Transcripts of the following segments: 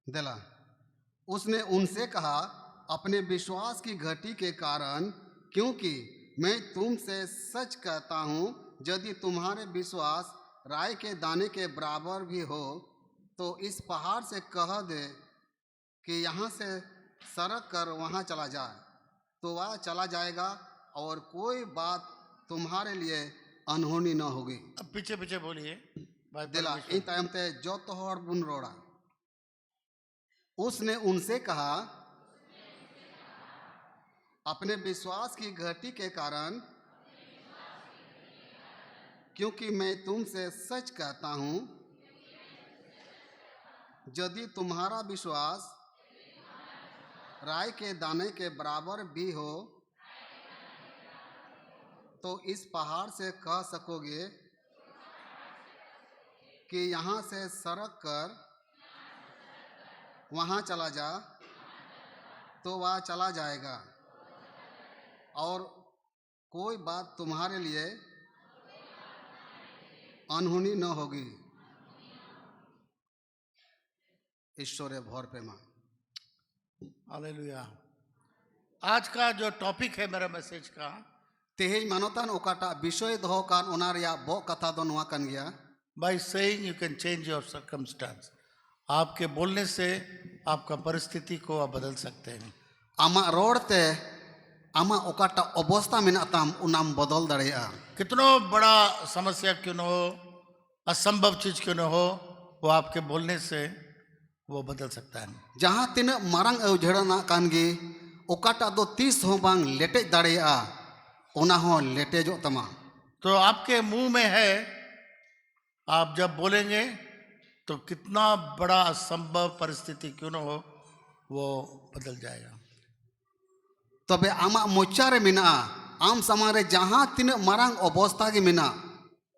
दिला। उसने उनसे कहा, अपने विश्वास की घटी के कारण, क्योंकि मैं तुमसे सच कहता हूँ, यदि तुम्हारे विश्वास राई के दाने के बराबर भी हो, तो इस पहाड़ से कह दे कि यहाँ से सरक कर वहाँ चला जाए, तो वह चला जाएगा, और कोई बात तुम्हारे लिए अनहोनी न होगी। अब पीछे पीछे बोलिए भाई दिला परमेश्वर। इन तायम ते जो तोहर बुन रोड़ा। उसने उनसे कहा, अपने विश्वास की घटी के कारण, क्योंकि मैं तुमसे सच कहता हूँ, यदि तुम्हारा विश्वास राई के दाने के बराबर भी हो, तो इस पहाड़ से कह सकोगे कि यहाँ से सरक कर वहाँ चला जा, तो वह चला जाएगा, और कोई बात तुम्हारे लिए अनहोनी न होगी। ईश्वरे भर पे माँ। हालेलुया। आज का जो टॉपिक है मेरा मैसेज का, तेहेज मानोतान ओकाटा विषय दो कान ओनारिया बो कथा दो नुआ कान गया। By saying you can change your circumstance. आपके बोलने से आपका परिस्थिति को आप बदल सकते हैं। आमा रोड़ते आमा ओकाटा अवस्था में ताम उनाम बदल दड़ेया। कितना बड़ा समस्या क्यों न हो, असंभव चीज क्यों न हो, वो आपके बोलने से वो बदल सकता है। जहाँ तीन मारंग उजड़ना कान गे ओकाटा दो 30 हो बांग लेटे दड़ेया, ओना हो लेटे जो तमा। तो आपके मुंह में है, आप जब बोलेंगे तो कितना बड़ा असंभव परिस्थिति क्यों न हो वो बदल जाएगा। तबे आमा मोचारे मिना आम समारे जहाँ तीन मारंग अवस्था के मिना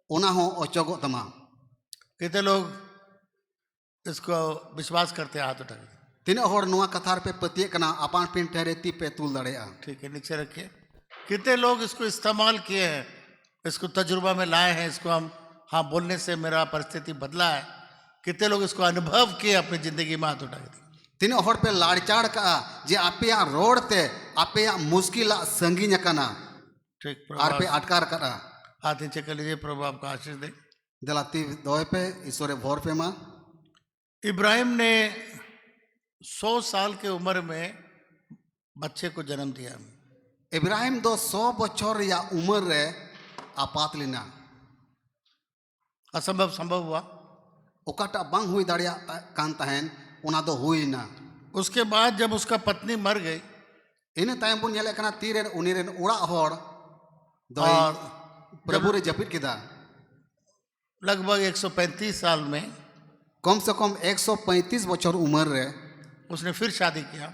ओना हो अचोगो तमा। कितने लोग इसको विश्वास करते हैं? हाथ उठा के। तीन होड़ नुआ कथार पे पतिये कना अपान पिन ठहरे ती पे तुल दड़ेया। ठीक है, नीचे रखिए। कितने लोग इसको इस्तेमाल किए हैं, इसको तजुर्बा में लाए हैं, इसको हम हाँ बोलने से मेरा परिस्थिति बदला है। कितने लोग इसको अनुभव किए अपनी जिंदगी में? हाथ उठा के। तीन होड़ पे लाड़चाड़ का जे आपेया रोड़ते आपेया मुश्किल संगीन कना ठीक, आर पे प्रभु अटकार करा। हाथ नीचे कर लीजिए। प्रभु आपका आशीष दे। दलाती दोए पे ईश्वरे भोर पे माँ। इब्राहिम ने 100 साल के उम्र में बच्चे को जन्म दिया। इब्राहिम दो 100 बछर या उम्र रे आपात लिना। असंभव संभव हुआ। ओकाटा बांग हुई दाड़िया कान तहन ओना दो हुई ना। उसके बाद जब उसका पत्नी मर गई इन तायम बुन येले कना तीरेन उनीरेन उड़ा होड़ दोई और प्रभु रे जपित किदा। लगभग 135 साल में कम से कम 135 बछर उम्र रे उसने फिर शादी किया।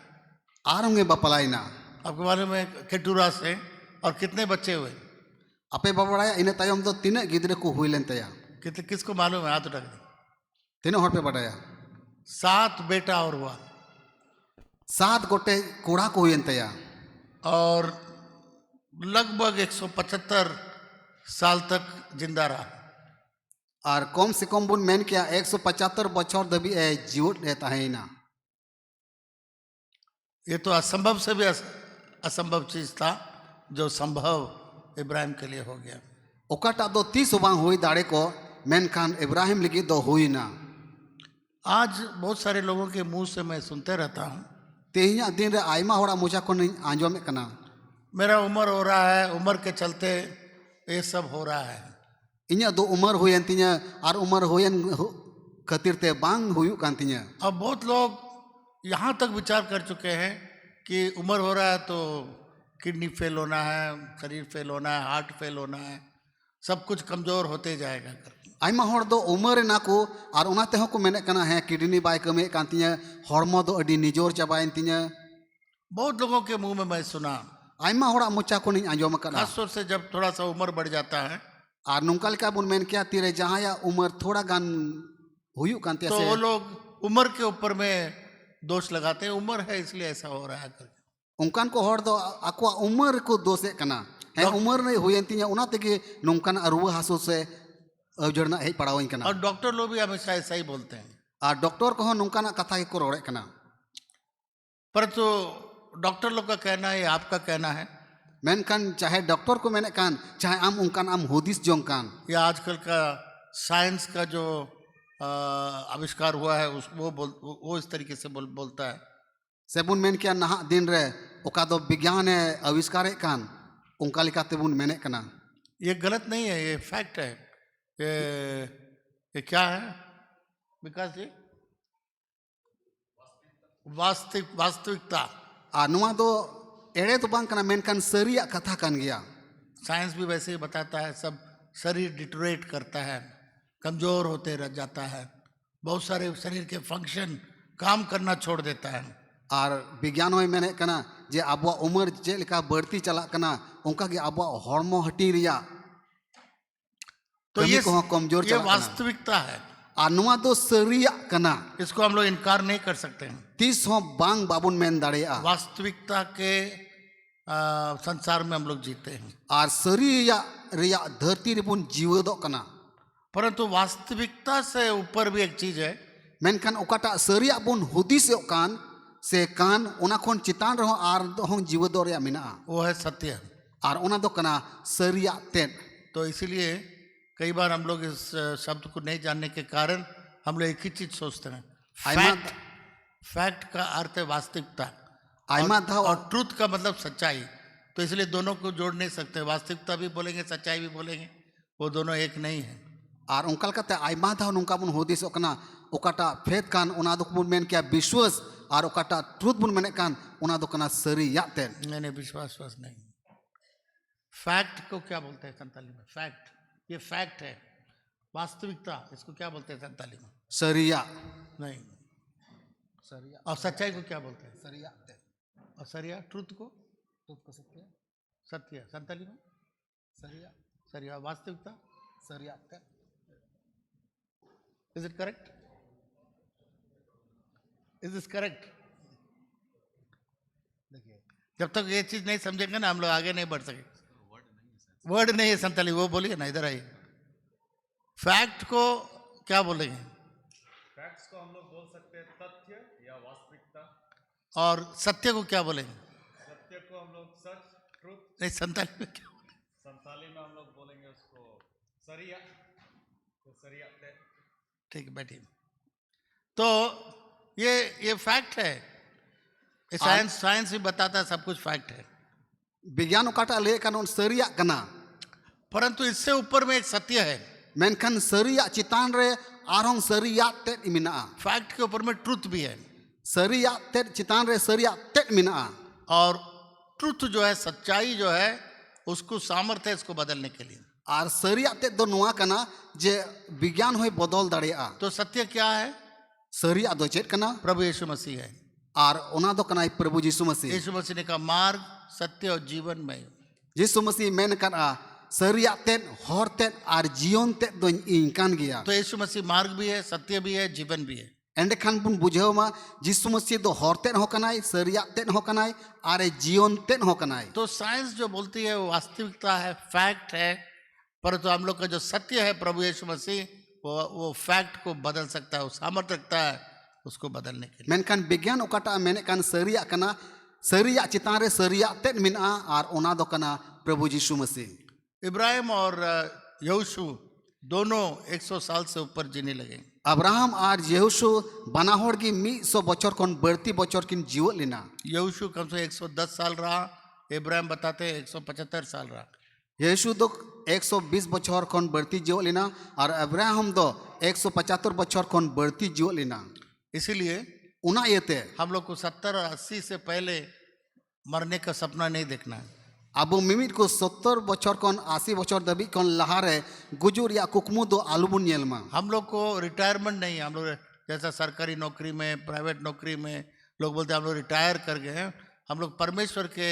आरंगे बपलाई ना। आपके बारे में केटूरा से, और कितने बच्चे हुए? अपे बबड़ाया इन तायम दो तीन गिद्रे को हुई लेन तया। कितने, किसको मालूम है? हाथ उठा के। तीन होड़ पे बढ़ाया 7 बेटा और हुआ, 7 गोटे कूड़ा को हुई तया। और लगभग 175 साल तक जिंदा रहा। और कम से कम बुन मेन किया 175 बछर दबी जीवट रहता है ना। ये तो असंभव से भी असंभव चीज था जो संभव इब्राहिम के लिए हो गया। ओकाटा दो 30 बांग हुई दाड़े को मेनखान इब्राहिम लिखी दो हुई ना। आज बहुत सारे लोगों के मुंह से मैं सुनते रहता हूँ, तेहिया दिन रे आयमा होड़ा मुझा को नहीं आंजोमे कना। मेरा उम्र हो रहा है, उम्र के चलते ये सब हो रहा है। इन्या दो उम्र हुयन तिन्या और उम्र हुयन खातिर ते बांग हुयु कान तिन्या। अब बहुत लोग यहाँ तक विचार कर चुके हैं कि उम्र हो रहा है तो किडनी फेल होना है, शरीर फेल होना है, हार्ट फेल होना है, सब कुछ कमजोर होते जाएगा। आयमा होड़ दो उम्र ना को और उनाते हो को मेने कना है किडनी बाय कमे कान तिन्या, हॉर्मो दो अडी निजोर चबायन तिन्या। बहुत लोगों के मुंह में मैं सुना, आयमा होड़ा मुचा को नहीं आंजोम कना। खास तौर से जब थोड़ा सा उम्र बढ़ जाता है और नुंकल का बुन मेन क्या तीरे जहाँ या उम्र थोड़ा गान हुयु कान तो वो लोग उम्र के ऊपर में दोष लगाते हैं, उम्र है इसलिए ऐसा हो रहा है करके। उनकान को हर दो आको उम्र को दोषे कना है। उम्र नहीं हुयन तिन्या उना तेगे नुंकन रुआ हासु से अवजड़ना है पड़ावन कना। और डॉक्टर लोग भी हमेशा ऐसा ही बोलते हैं। ᱟᱨ ᱰᱚᱠᱴᱚᱨ ᱠᱚᱦᱚᱸ ᱱᱚᱝᱠᱟᱱᱟᱜ ᱠᱟᱛᱷᱟ ᱜᱮᱠᱚ ᱨᱚᱲᱮᱫ ᱠᱟᱱᱟ। परंतु डॉक्टर लोग का कहना है, आपका कहना है, ᱢᱮᱱᱠᱷᱟन चाहे डॉक्टर को मेने कान चाहे आम उनकान आम हुदिस जोंग कान या आजकल का साइंस का जो आविष्कार हुआ है उस वो इस तरीके से बोलता है। सेबुन मेन किया नाहा दिन रे ओका दो विज्ञान है आविष्कार कान उनका लिखा तेबुन मेने कना। ये गलत नहीं है, ये फैक्ट है। ये क्या है विकास जी? वास्तविकता। आ नुआ दो एड़े तो बांग कना मेनकान सरिया कथा कान गया। साइंस भी वैसे ही बताता है, सब शरीर डिटोरेट करता है, कमजोर होते रह जाता है, बहुत सारे शरीर के फंक्शन काम करना छोड़ देता है। और विज्ञान होय मेने कना जे आबो उम्र जे लेका बढ़ती चला कना उनका के आबो हॉर्मो हटी रिया तो ये कमजोर ये चला वास्तविकता है। आ नुआ दो सरिया कना इसको हम लोग इनकार नहीं कर सकते हैं। तीस हो बांग बाबुन मेन दाड़ेया वास्तविकता के संसार में हम लोग जीते हैं। और सरिया रिया धरती रिपुन जीवदो कना। परंतु वास्तविकता से ऊपर भी एक चीज है, मेनखान ओकाटा सरिया बुन हुदिस कान से कान ओना खोन चितान रहो आर हो जीवदो रिया मिना वो है सत्य। और ओना दो कना सरिया तेन। तो इसीलिए कई बार हम लोग इस शब्द को नहीं जानने के कारण हम लोग एक ही चीज सोचते हैं, फैक्ट। फैक्ट का अर्थ है वास्तविकता और ट्रूथ का मतलब सच्चाई। तो इसलिए दोनों को जोड़ नहीं सकते, वास्तविकता भी बोलेंगे सच्चाई भी बोलेंगे, वो दोनों एक नहीं है। और उनका कहते आयमा था उनका बुन हुदिस कना ओकाटा फेथ कान ओना दो बुन मेन क्या विश्वास और ओकाटा ट्रूथ बुन मेने कान ओना दो कना सरिया तेन। नहीं विश्वास नहीं। फैक्ट को क्या बोलते हैं संताली में? फैक्ट, ये फैक्ट है। वास्तविकता इसको क्या बोलते हैं संताली में? सरिया नहीं। सरिया। और सच्चाई को क्या बोलते हैं? सरिया तेन। और सरिया ट्रूथ को सत्य सत्य संताली में सरिया। सरिया। वास्तविकता सरिया तेन। Is it correct? Is this correct? देखिए जब तक ये चीज नहीं समझेंगे ना हम लोग आगे नहीं बढ़ सके। वर्ड नहीं है संताली, वो बोलिए ना, इधर आइए। फैक्ट को क्या बोलेंगे? फैक्ट्स को हम लोग बोल सकते हैं तथ्य या वास्तविकता। और सत्य को क्या बोलेंगे? सत्य को हम लोग सच, ट्रूथ। नहीं संताली में क्या बोलेंगे? संताली में हम लोग बोलेंगे उसको सरिया। तो सरिया ते। ठीक है बैठिए। तो ये फैक्ट है। साइंस भी बताता है सब कुछ फैक्ट है। विज्ञान ओकाटा ले कानून सरिया कना। परंतु इससे ऊपर में एक सत्य है। मेनखान सरिया चितान रे आरों सरिया तेट मिना। फैक्ट के ऊपर में ट्रूथ भी है। सरिया तेट चितान रे सरिया तेट मिना। और ट्रूथ जो है, सच्चाई जो है, उसको सामर्थ्य है इसको बदलने के लिए। और सरिया तेट दो नुआ कना जे विज्ञान होय बदल दाड़ेया। तो सत्य क्या है? सरिया दो चेट कना प्रभु यीशु मसीह है। और ओना दो कना प्रभु यीशु मसीह। यीशु मसीह ने कहा मार्ग सत्य और जीवन में। यीशु मसीह मेन कना सरिया तेट हर तेट और जीवन तेट दो इनकान गया। तो यीशु मसीह मार्ग भी है, सत्य भी है, जीवन भी है। एंडे खान बुन बुझेव मा यीशु मसीह दो हर तेट हो कनाय, सरिया तेट हो कनाय और जीवन तेट हो कनाय। तो साइंस जो बोलती है वो वास्तविकता है, फैक्ट है। परंतु हम लोग का जो सत्य है प्रभु यीशु मसीह, वो फैक्ट को बदल सकता है, वो सामर्थ्य रखता है उसको बदलने के लिए। मेनखान विज्ञान ओकाटा मेने कान सरिया कना सरिया चितान रे सरिया तेट मिना और ओना दो कना प्रभु यीशु मसीह। इब्राहिम और यहोशू दोनों 100 साल से ऊपर जीने लगे। अब्राहम और यहोशू बनाहोड़ की 100 बछर कोन बढ़ती बछर किन जीवत लेना। यहोशू कम से 110 साल रहा, इब्राहिम बताते हैं 175 साल रहा। यहोशू दो 120 बछर कोन बढ़ती जीवत लेना और अब्राहम दो 175 बछर कोन बढ़ती जीवत लेना। इसीलिए उना येते हम लोग को 70 और 80 से पहले मरने का सपना नहीं देखना है। अब मिमिट को 70 बछर कोन 80 बछर दबी कोन लहारे गुजुर या कुकमु दो आलुबुन येलमा। हम लोग को रिटायरमेंट नहीं है। हम लोग जैसा सरकारी नौकरी में, प्राइवेट नौकरी में लोग बोलते हैं हम लोग रिटायर कर गए हैं। हम लोग परमेश्वर के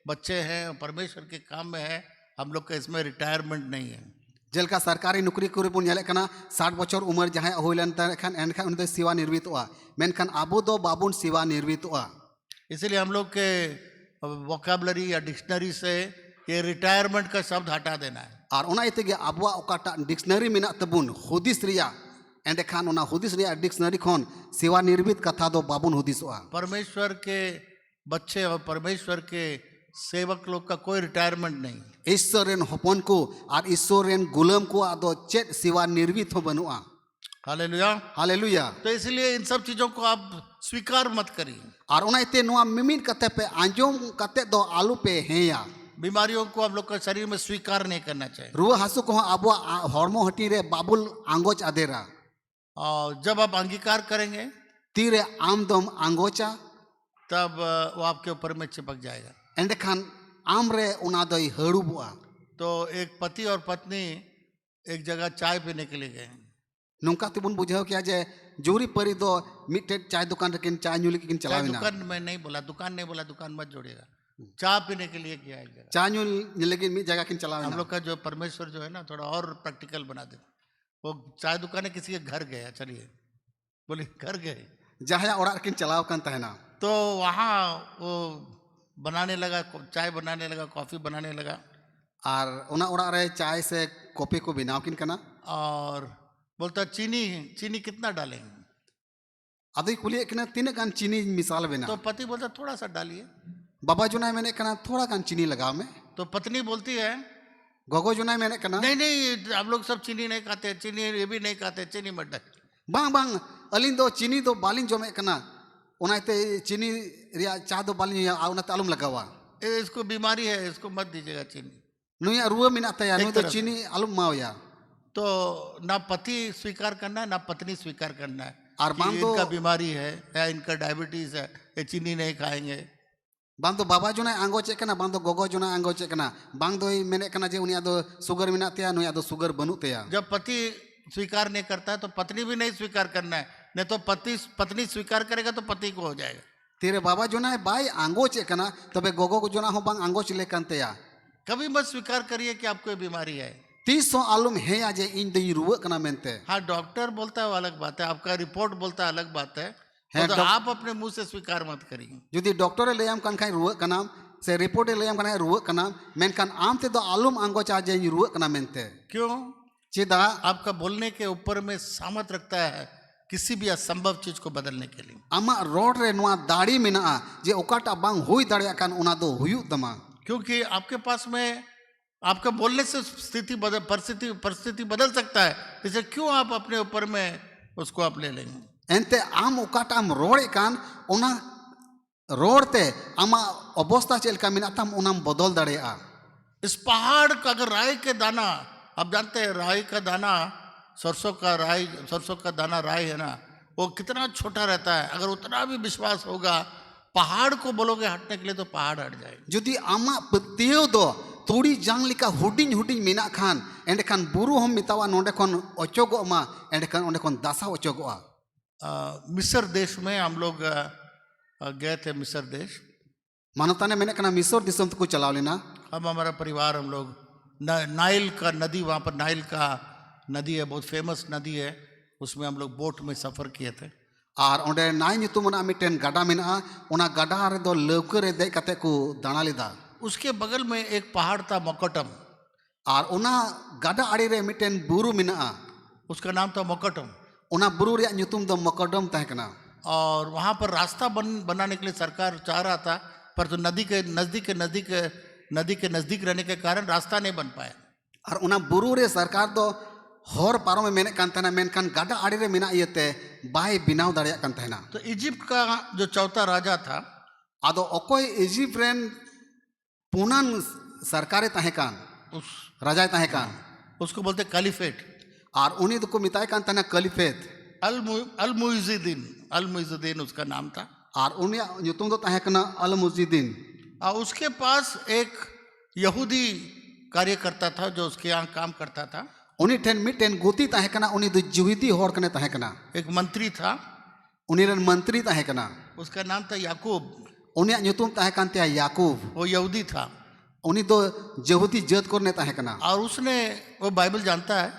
बच्चे हैं, परमेश्वर के काम में है। हम लोग का इसमें रिटायरमेंट नहीं है। जेलका सरकारी नौकरी करे बुन येले कना 60 बछर उम्र जहां होइलन तखान एनखान उन दो सेवा निर्वृत्तवा। मेनखान आबो दो बाबुन सेवा निर्वृत्तवा। इसलिए हम लोग के वोकैबुलरी या डिक्शनरी से ये रिटायरमेंट का शब्द हटा देना है। और ओना इते गे आबुआ ओकाटा डिक्शनरी मेना तबुन हुदिस रिया एंडेखान ओना हुदिस रिया डिक्शनरी खोन सेवा निर्मित कथा दो बाबुन हुदिसोआ परमेश्वर के बच्चे और परमेश्वर के सेवक लोग का कोई रिटायरमेंट नहीं। ईश्वर रेन हपन को और ईश्वर रेन गुलाम को आदो चेत सेवा निर्मित हो बनुआ। हालेलुया। हालेलुया। तो इसलिए इन सब चीजों को आप स्वीकार मत करिए। और ओनाइते नोआ मिमिन कते पे आंजोम कते दो आलू पे हेया। बीमारियों को हम लोग का शरीर में स्वीकार नहीं करना चाहिए। रुआ हासु को आबो हॉर्मो हटी रे बाबुल आंगोच आदेरा। और जब आप अंगीकार करेंगे तीरे आम दम आंगोचा तब वो आपके ऊपर में चिपक जाएगा। एंडेखान आम रे उना दोई हड़ुबुआ। तो एक पति और पत्नी एक जगह चाय पीने के लिए गए। नोंका तिबुन बुझाव किया जे जोरी परी दो मिटे चाय दुकान रकिन चाय न्यूली किन चाय चलाविना। दुकान में नहीं बोला, दुकान नहीं बोला, दुकान मत जोड़िएगा। चाय पीने के लिए किया एक जगह। चाय न्यूल निलगिन मी जगह किन हम चलाविना। लोग का जो परमेश्वर जो है ना थोड़ा और प्रैक्टिकल बना दे। वो चाय दुकान है किसी के घर गया, चलिए बोले घर गए जहाया ओड़ा किन चलाव कान तहना। तो वहाँ वो बनाने लगा, चाय बनाने लगा, कॉफी बनाने लगा। और उना ओड़ा रे चाय से कॉफी को बनाव किन कना। और बोलता चीनी चीनी कितना डालेंगे? अदई कुलिए कना तीन कान चीनी मिसाल बिना। तो पति बोलता थोड़ा सा डालिए। बाबा जुनाय मैंने कना थोड़ा कान चीनी लगाव में। तो पत्नी बोलती है गोगो जुनाय मैंने कना नहीं नहीं आप लोग सब चीनी नहीं खाते, चीनी ये भी नहीं खाते, चीनी मत डाल। बांग बांग अलिन दो चीनी दो बालिन जो में कना उनाइते चीनी रिया चाह दो बालिन या उना तालुम लगावा। इसको बीमारी है, इसको मत दीजिएगा चीनी। नुया रुआ मिना तया नु तो तरफ। चीनी आलुम मावया। तो ना पति स्वीकार करना है ना पत्नी स्वीकार करना है और कि बांध दो इनका बीमारी है या इनका डायबिटीज है, ये चीनी नहीं खाएंगे। बांग दो बाबा जुनाय आंगो चेक कना बांग दो गोगो जुनाय आंगो चेक कना बांग दो मैंने कना जे उनिया दो शुगर मिना तया नुया दो शुगर बनु तया। जब पति स्वीकार नहीं करता है तो पत्नी भी नहीं स्वीकार करना है, नहीं तो पत्नी स्वीकार करेगा तो पति को हो जाएगा। तेरे बाबा जुनाय बाई आंगो चेक कना तबे गोगो को जुना हो बांग आंगो चले कान तया। कभी मत स्वीकार करिए कि आपको ये बीमारी है। 300 आलुम है या जे इन दई रुआ कना मेनते। हाँ डॉक्टर बोलता है वो अलग बात है, आपका रिपोर्ट बोलता है अलग बात है। है, तो आप अपने मुंह से स्वीकार मत करिए। जुदी डॉक्टर लेयाम कान खाई रुआ कना से रिपोर्ट लेयाम कान रुआ कना मेनकान आम ते दो आलुम आंगो चा जे रुआ कना मेनते। क्यों? चेदा आपका बोलने के ऊपर में सामर्थ रखता है किसी भी असंभव चीज को बदलने के लिए। आमा रोड रे नुआ दाड़ी मिना जे ओकाटा बांग हुई दाड़िया कान उना दो हुयु तमा। क्योंकि आपके पास में आपका बोलने से परिस्थिति बदल सकता है, इसे क्यों आप अपने ऊपर में उसको आप ले लेंगे? एंते आम ओकाटा आम रोड़े कान उना रोड़ते आमा अवस्था चेलका मिना तम उनाम बदल दाड़िया। इस पहाड़ का अगर राई के दाना, आप जानते हैं राई का दाना, सरसों का दाना राई है ना, वो कितना छोटा रहता है। अगर उतना भी विश्वास होगा पहाड़ को बोलोगे हटने के लिए तो पहाड़ हट जाएगा। जुदी आमा पतियो दो तुड़ी जांग लिका हुडिंग हुडिंग मिना खान एंडे खान बुरु हम मितावा नोंडे खन ओचोगो मा एंडे खान ओंडे खन दासा ओचोगोआ। मिस्र देश में हम लोग गए थे। मिस्र देश मानवता ने मैंने कहा मिस्र दिसम को चलाव लेना। हम हमारा परिवार हम लोग नाइल का नदी, वहाँ पर नाइल का नदी है, बहुत फेमस नदी है, उसमें हम लोग बोट में सफ़र किए थे। और ओंडे नाई ᱧᱩᱛᱩᱢ मिटेन गाडा मेना ओना गाडा रे दो लौके रे देख कते को दाना लेदा। उसके बगल में एक पहाड़ था मोकटम, और ओना गाडा आड़ी रे मिटेन बुरु मेना उसका नाम था मोकटम। ओना बुरु रे ᱧᱩᱛᱩᱢ दो मकदम तहे कना। और वहाँ पर रास्ता बनाने के लिए सरकार चाह रहा था, पर तो नदी के नज़दीक रहने के कारण रास्ता नहीं बन पाया। और ओना बुरु रे सरकार दो हर पारो में मेने कान तहना मेनकान गाडा आड़ी रे मेना इयते बाय बिनाव दाड़िया कान तहना। तो इजिप्ट का जो चौथा राजा था, आदो ओकोय इजिप्ट रेन पुनान सरकारे तहे कान उस राजा तहे कान उसको बोलते कैलिफेट। और उन्हीं को मिताय कान तहना कलिफेत। अल-मुइज़ुद्दीन उसका नाम था। और उनिया ᱧᱩᱛᱩᱢ दो तहे कना अल मुजिद्दीन। और उसके पास एक यहूदी कार्यकर्ता था जो उसके यहाँ काम करता था। उन्हीं ठेन मिटेन गुती तहे कना उन्हीं दो जुहिदी होड़ कने तहे कना। एक मंत्री था, उन्हीं रन मंत्री तहे कना, उसका नाम था याकूब। उनिया ᱧᱩᱛᱩᱢ तहे कान ते याकूब। वो यहूदी था उन्हीं दो यहूदी जत कोने तहे कना। और उसने वो बाइबल जानता है।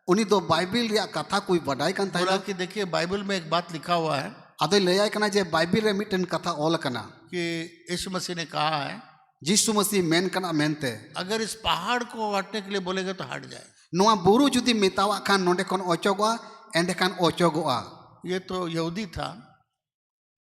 उन्हीं दो बाइबिल रिया कथा कोई बडाई कान तहे बोला कि देखिए बाइबल में एक बात लिखा हुआ है आदो लयाय कना जे बाइबिल रे मिटेन कथा ऑल कना कि यीशु मसीह ने कहा है यीशु मसीह मेन कना मेनते अगर इस पहाड़ को हटने के लिए बोलेगा तो हट जाए। नोआ बुरु जुदी मितावा खान नोंडे कोन ओचोगवा एंडेखान ओचोगोआ ये तो यहूदी था।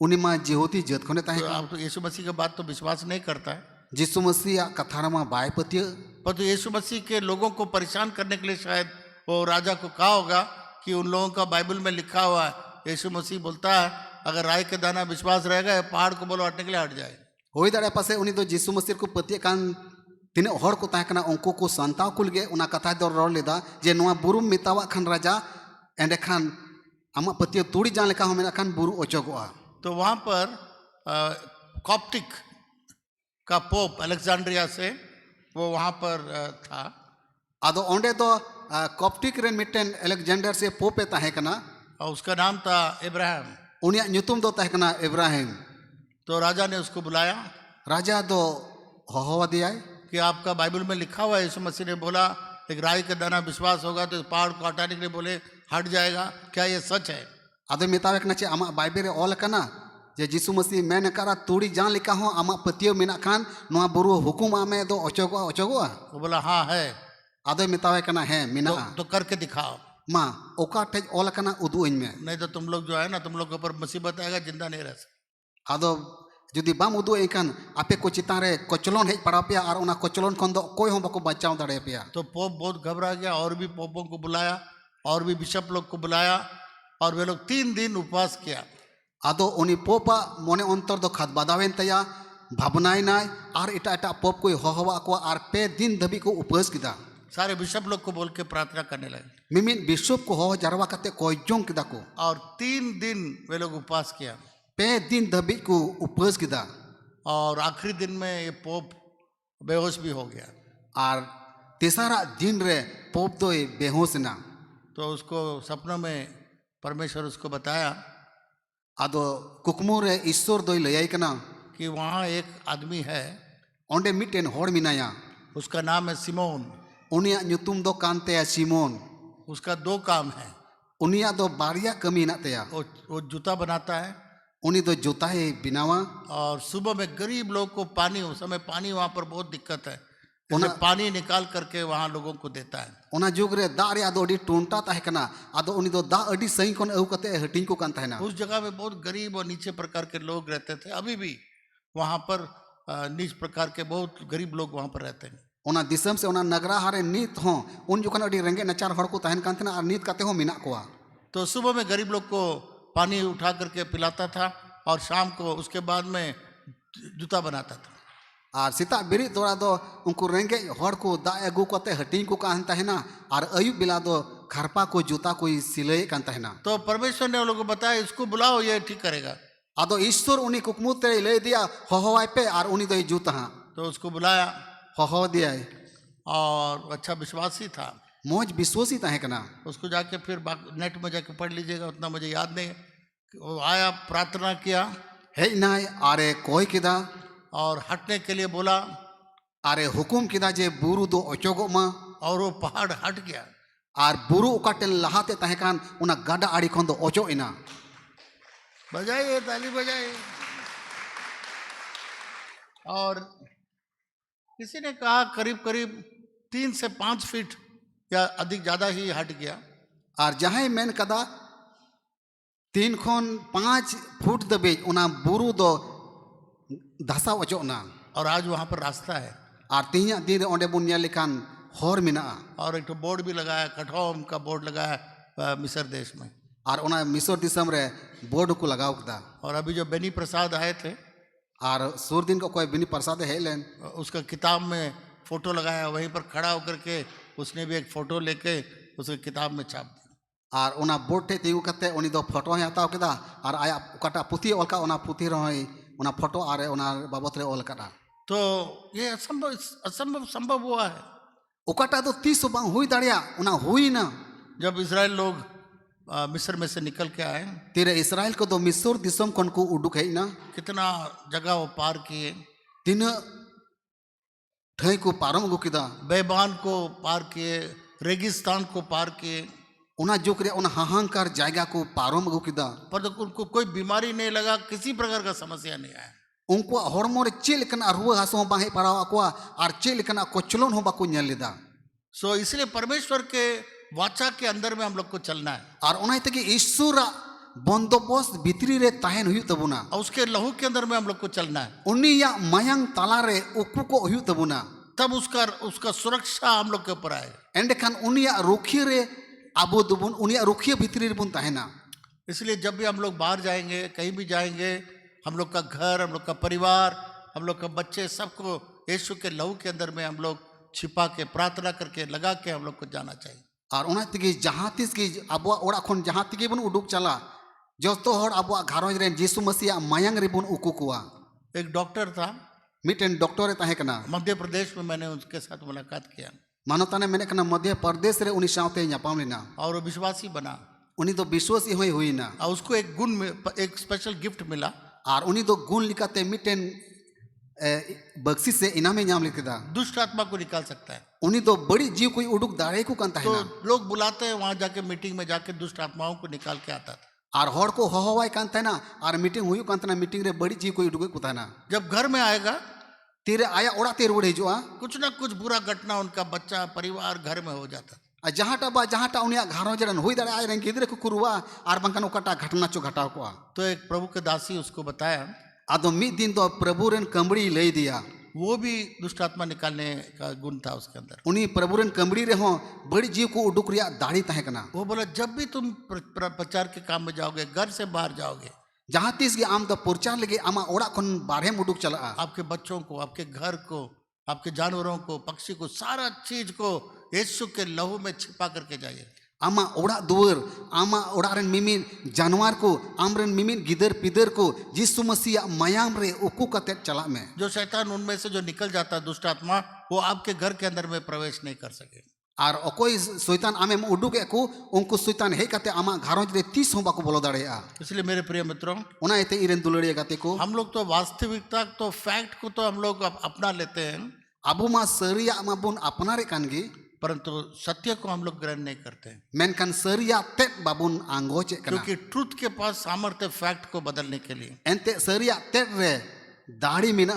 उनिमा जिहोती जत खने तो ताहे आप तो यीशु मसीह के बात तो विश्वास नहीं करता है, जिसु मसीह कथारमा बाय पतिय पर तो यीशु मसीह के लोगों को परेशान करने के लिए शायद वो राजा को कहा होगा कि उन लोगों का बाइबल में लिखा हुआ है, यीशु मसीह बोलता है अगर राय के दाना विश्वास रहेगा ये पहाड़ को बोलो हटने के लिए हट जाए। होई दाड़े पासे उनी दो जिसु मसीह को पतिय कान तिने हर को ताहे कना उनको को संताव कुलगे उना कथा दो रोल लेदा जे नोआ बुरु मितावा खान राजा एंडेखान आमा पतिय तुड़ी जान लेका हो मेना खान बुरु ओचोगोआ। तो वहाँ पर कॉप्टिक का पोप अलेक्जेंड्रिया से वो वहाँ पर था। आदो ओंडे दो कॉप्टिक रेन मिटेन अलेक्जेंडर से पोपे ताहे कना और उसका नाम था इब्राहिम। उनिया ᱧᱩᱛᱩᱢ दो ताहे कना इब्राहिम। तो राजा ने उसको बुलाया राजा दो होवा दिया कि आपका बाइबल में लिखा हुआ है, यीशु मसीह ने बोला एक राई का दाना विश्वास होगा तो इस पहाड़ को हटाने के लिए बोले हट जाएगा, क्या ये सच है? आदो मितावे कना चे आमा बाइबल रे ऑल कना जे जिसु मसीह मेन करा तुड़ी जान लिखा हो आमा पतियो मेना खान नोआ बुरु हुकुम आमे दो ओचोगोआ ओचोगोआ। वो बोला हाँ है। आदो मितावे कना है मिना तो करके दिखाओ, मा ओका ठेज ऑल कना उदु इन में नहीं तो तुम लोग जो है ना तुम लोग के ऊपर मुसीबत आएगा, जिंदा नहीं रह सकते। आदो जुदी बाम उदु इनकान आपे को चितान रे कोचलोन हेज पड़ा पिया और उना कोचलोन खन दो कोई हो बको बचाव दाड़े पिया। तो पोप बहुत घबरा गया और भी पोपों को बुलाया और भी बिशप लोग को बुलाया और वे लोग 3 दिन उपवास किया। आदो उनी पोपा मोने अंतर दो खाद बादावेन तया भावनाय नाय और इटा इटा पोप कोई होहवा को और 5 दिन धबी को उपवास किदा। सारे बिशप लोग को बोल के प्रार्थना करने लगे मिमिन बिशप को हो जरवा कते कोई जोंग किदा को और 3 दिन वे लोग उपवास किया 5 दिन धबी को उपवास किदा। और आखिरी दिन में ये पोप बेहोश भी हो गया। और तेसारा दिन रे पोप दो बेहोश ना। तो उसको सपनों में परमेश्वर उसको बताया आदो कुकमो रे ईश्वर दो लयाई कना कि वहाँ एक आदमी है, ओंडे मिटेन होड़ मिनाया उसका नाम है सिमोन। उनिया ᱧᱩᱛᱩᱢ दो कांते सिमोन। उसका 2 काम है, उनिया दो बारिया कमी ना तया वो जूता बनाता है उनी दो जोताए बिनावा और सुबह में गरीब लोग को पानी, उस समय पानी वहाँ पर बहुत दिक्कत है, इसलिए पानी निकाल करके वहाँ लोगों को देता है। ओना जुग रे दा रे आदो अडी टोंटा ताहे कना आदो उनी दो दा अडी सही कोन अहु कते हटिंग को कान ताहेना। उस जगह में बहुत गरीब और नीचे प्रकार के लोग रहते थे, अभी भी वहाँ पर नीच प्रकार के बहुत गरीब लोग वहाँ पर रहते हैं। ओना दिसम से ओना नगरा हारे नीत हो उन जुकन अडी रेंगे नचार हड़ को ताहेन कान थना और नीत काते हो मिना कोआ। तो सुबह में गरीब लोग को पानी उठा करके पिलाता था और शाम को उसके बाद में जूता बनाता था। और सीता बिरी तोड़ा दो उनको रेंगे हड़ को दा अगु कते हटिंग को कान ताहेना और अयुब बिला दो खरपा को जूता कोई सिलाई कान ताहेना। तो परमेश्वर ने उन लोगों को बताया इसको बुलाओ, ये ठीक करेगा। आदो ईश्वर उनी कुकमुते ले दिया होहवाय पे और उनी दो जूता तो उसको बुलाया होहो दिया और अच्छा विश्वासी था। मौज विश्वासी ताहे कना। उसको जाके फिर नेट में जाके पढ़ लीजिएगा, उतना मुझे याद नहीं है। वो आया, प्रार्थना किया हेज नाय आरे कोई किदा और हटने के लिए बोला आरे हुकुम किदा जे बुरु दो ओचोगो मा और वो पहाड़ हट गया। और बुरु उकाटेल लहाते ताहे कान उना गाडा आड़ी खन दो ओचो इना। बजाइए, ताली बजाइए। और किसी ने कहा करीब करीब 3 से 5 फीट या अधिक ज़्यादा ही हट गया। और जहाँ मेन कदा 3 खन 5 फुट दबे उना बुरु दो धसा ओचो ना। और आज वहाँ पर रास्ता है और तीन दिन ओंडे बुन नेल लेकान होर मिना और एक तो बोर्ड भी लगाया, कठौम का बोर्ड लगाया मिस्र देश में। और उना मिस्र दिसम रे बोर्ड को लगाव कदा। और अभी जो बेनी प्रसाद आए थे और सूर दिन को कोई बिनी प्रसाद है लेन उसका किताब में फोटो लगाया, वहीं पर खड़ा होकर के उसने भी एक फोटो लेके उसके किताब में छाप दिया। और उना बोर्ड टे तिगु कते उनी दो फोटो है हताव केदा और आया कटा पुथी ओलका उना पुथी रही उना फोटो आरे उना बाबत रे ओल कटा। तो ये असंभव संभव हुआ है। ओकाटा दो 30 बांग हुई दाड़िया उना हुई ना। जब इजराइल लोग मिस्र में से निकल के आए, तेरे इस्राएल को दो मिस्र दिसम कन को उडुक है ना। कितना जगह वो पार किए, तीन ठई को पारम गो किदा, बेबान को पार किए, रेगिस्तान को पार किए। उना जोक रे उना हाहांकार जायगा को पारम गो किदा। पर तो उनको कोई बीमारी नहीं लगा, किसी प्रकार का समस्या नहीं आया। उनको हॉर्मो रे चेल कना रुआ हासो बाहे पड़ाव अकवा और चेल कना कोचलोन हो बाको नेल लेदा। सो इसलिए परमेश्वर के वाचा के अंदर में हम लोग को चलना है और उन्हें तक ईश्वरा बंदोबस्त भितरी रे ताहेन हुई तबुना और उसके लहू के अंदर में हम लोग को चलना है। उन्हीं या मयंग तालारे उकु को हुई तबुना तब उसका सुरक्षा हम लोग के ऊपर आएगा। एंडखान उन्हीं या रुखिये रे आबो दुबुन उन्हीं या रुखिये भितरी रे बुन ताहेना। इसलिए जब भी हम लोग बाहर जाएंगे, कहीं भी जाएंगे, हम लोग का घर, हम लोग का परिवार, हम लोग का बच्चे, सबको यीशु के लहू के अंदर में हम लोग छिपा के प्रार्थना करके लगा के हम लोग को जाना चाहिए। और उन्हें तक जहाँ तीस की अबुआ ओड़ा खन जहाँ तक बन उडुक चला जो तो हर अबुआ घारोज रे यीशु मसीह मयंग रे बुन उकु कुआ। एक डॉक्टर था मिटेन डॉक्टर ताहे कना मध्य प्रदेश में, मैंने उसके साथ मुलाकात किया मानवताने मैंने कना मध्य प्रदेश रे उन्हीं सावते न्यापाम लेना और वो विश्वासी बना उन्हीं तो विश्वासी हुई ना और उसको एक गुण में एक स्पेशल गिफ्ट मिला। और उन्हीं तो गुण लिखाते मिटेन बख्शिश से इनामे नाम लिखे था दुष्ट आत्मा को निकाल सकता है। उन्हीं तो बड़ी जीव कोई उडुक दाड़े को कंता है तो ना लोग बुलाते हैं वहां जाके, मीटिंग में जाके दुष्ट आत्माओं को निकाल के आता था। और हर को हवाई कंता है ना और मीटिंग हुई कंता ना मीटिंग रे बड़ी जीव कोई उडुक को था ना जब घर में आएगा तेरे आया ओड़ा तेरे उड़े जो कुछ ना कुछ बुरा घटना उनका बच्चा परिवार घर में हो जाता। जहाँटा बा जहाँटा उन्हें घरों जरन हुई दाड़े आए गिदरे को कुरुआ और बंकन ओकाटा घटना चो घटाव को तो एक प्रभु के दासी उसको बताया, आदो मिद दिन तो प्रभु रेन कंबड़ी ले दिया वो भी दुष्ट आत्मा निकालने का गुण था उसके अंदर। उन्हीं प्रभु रेन कंबड़ी रे हो बड़ी जीव को उडुक रिया दाढ़ी ताहे कना। वो बोला जब भी तुम प्रचार के काम में जाओगे, घर से बाहर जाओगे, जहाँ तीस की आम तो प्रचार लगे आमा ओड़ा खन बारहे उडुक चला आपके बच्चों को, आपके घर को, आपके जानवरों को, पक्षी को, सारा चीज को यीशु के लहू में छिपा करके जाइए। आमा ओड़ा दुवर आमा ओड़ा रेन मिमिन जानवर को आमरेन मिमिन गिदर पिदर को यीशु मसीह मयाम रे उकु कते चला में जो शैतान उनमें से जो निकल जाता है दुष्ट आत्मा, वो आपके घर के अंदर में प्रवेश नहीं कर सके। और अकोई शैतान आमे उडुक को उनको शैतान हे कते आमा घरोज रे 30 हो बाको बोलो दाड़ेया। इसलिए मेरे प्रिय मित्रों, उना एते इरेन दुलड़िया गाते को हम लोग तो वास्तविकता तो फैक्ट को तो हम लोग अपना लेते हैं, अबु मा सरिया मा बुन अपनारे कानगी परंतु सत्य को हम लोग ग्रहण नहीं करते हैं। मेनकन सरिया ते बाबुन आंगोचे कना क्योंकि ट्रुथ के पास सामर्थ्य फैक्ट को बदलने के लिए। एंते सरिया ते रे दाढ़ी मिना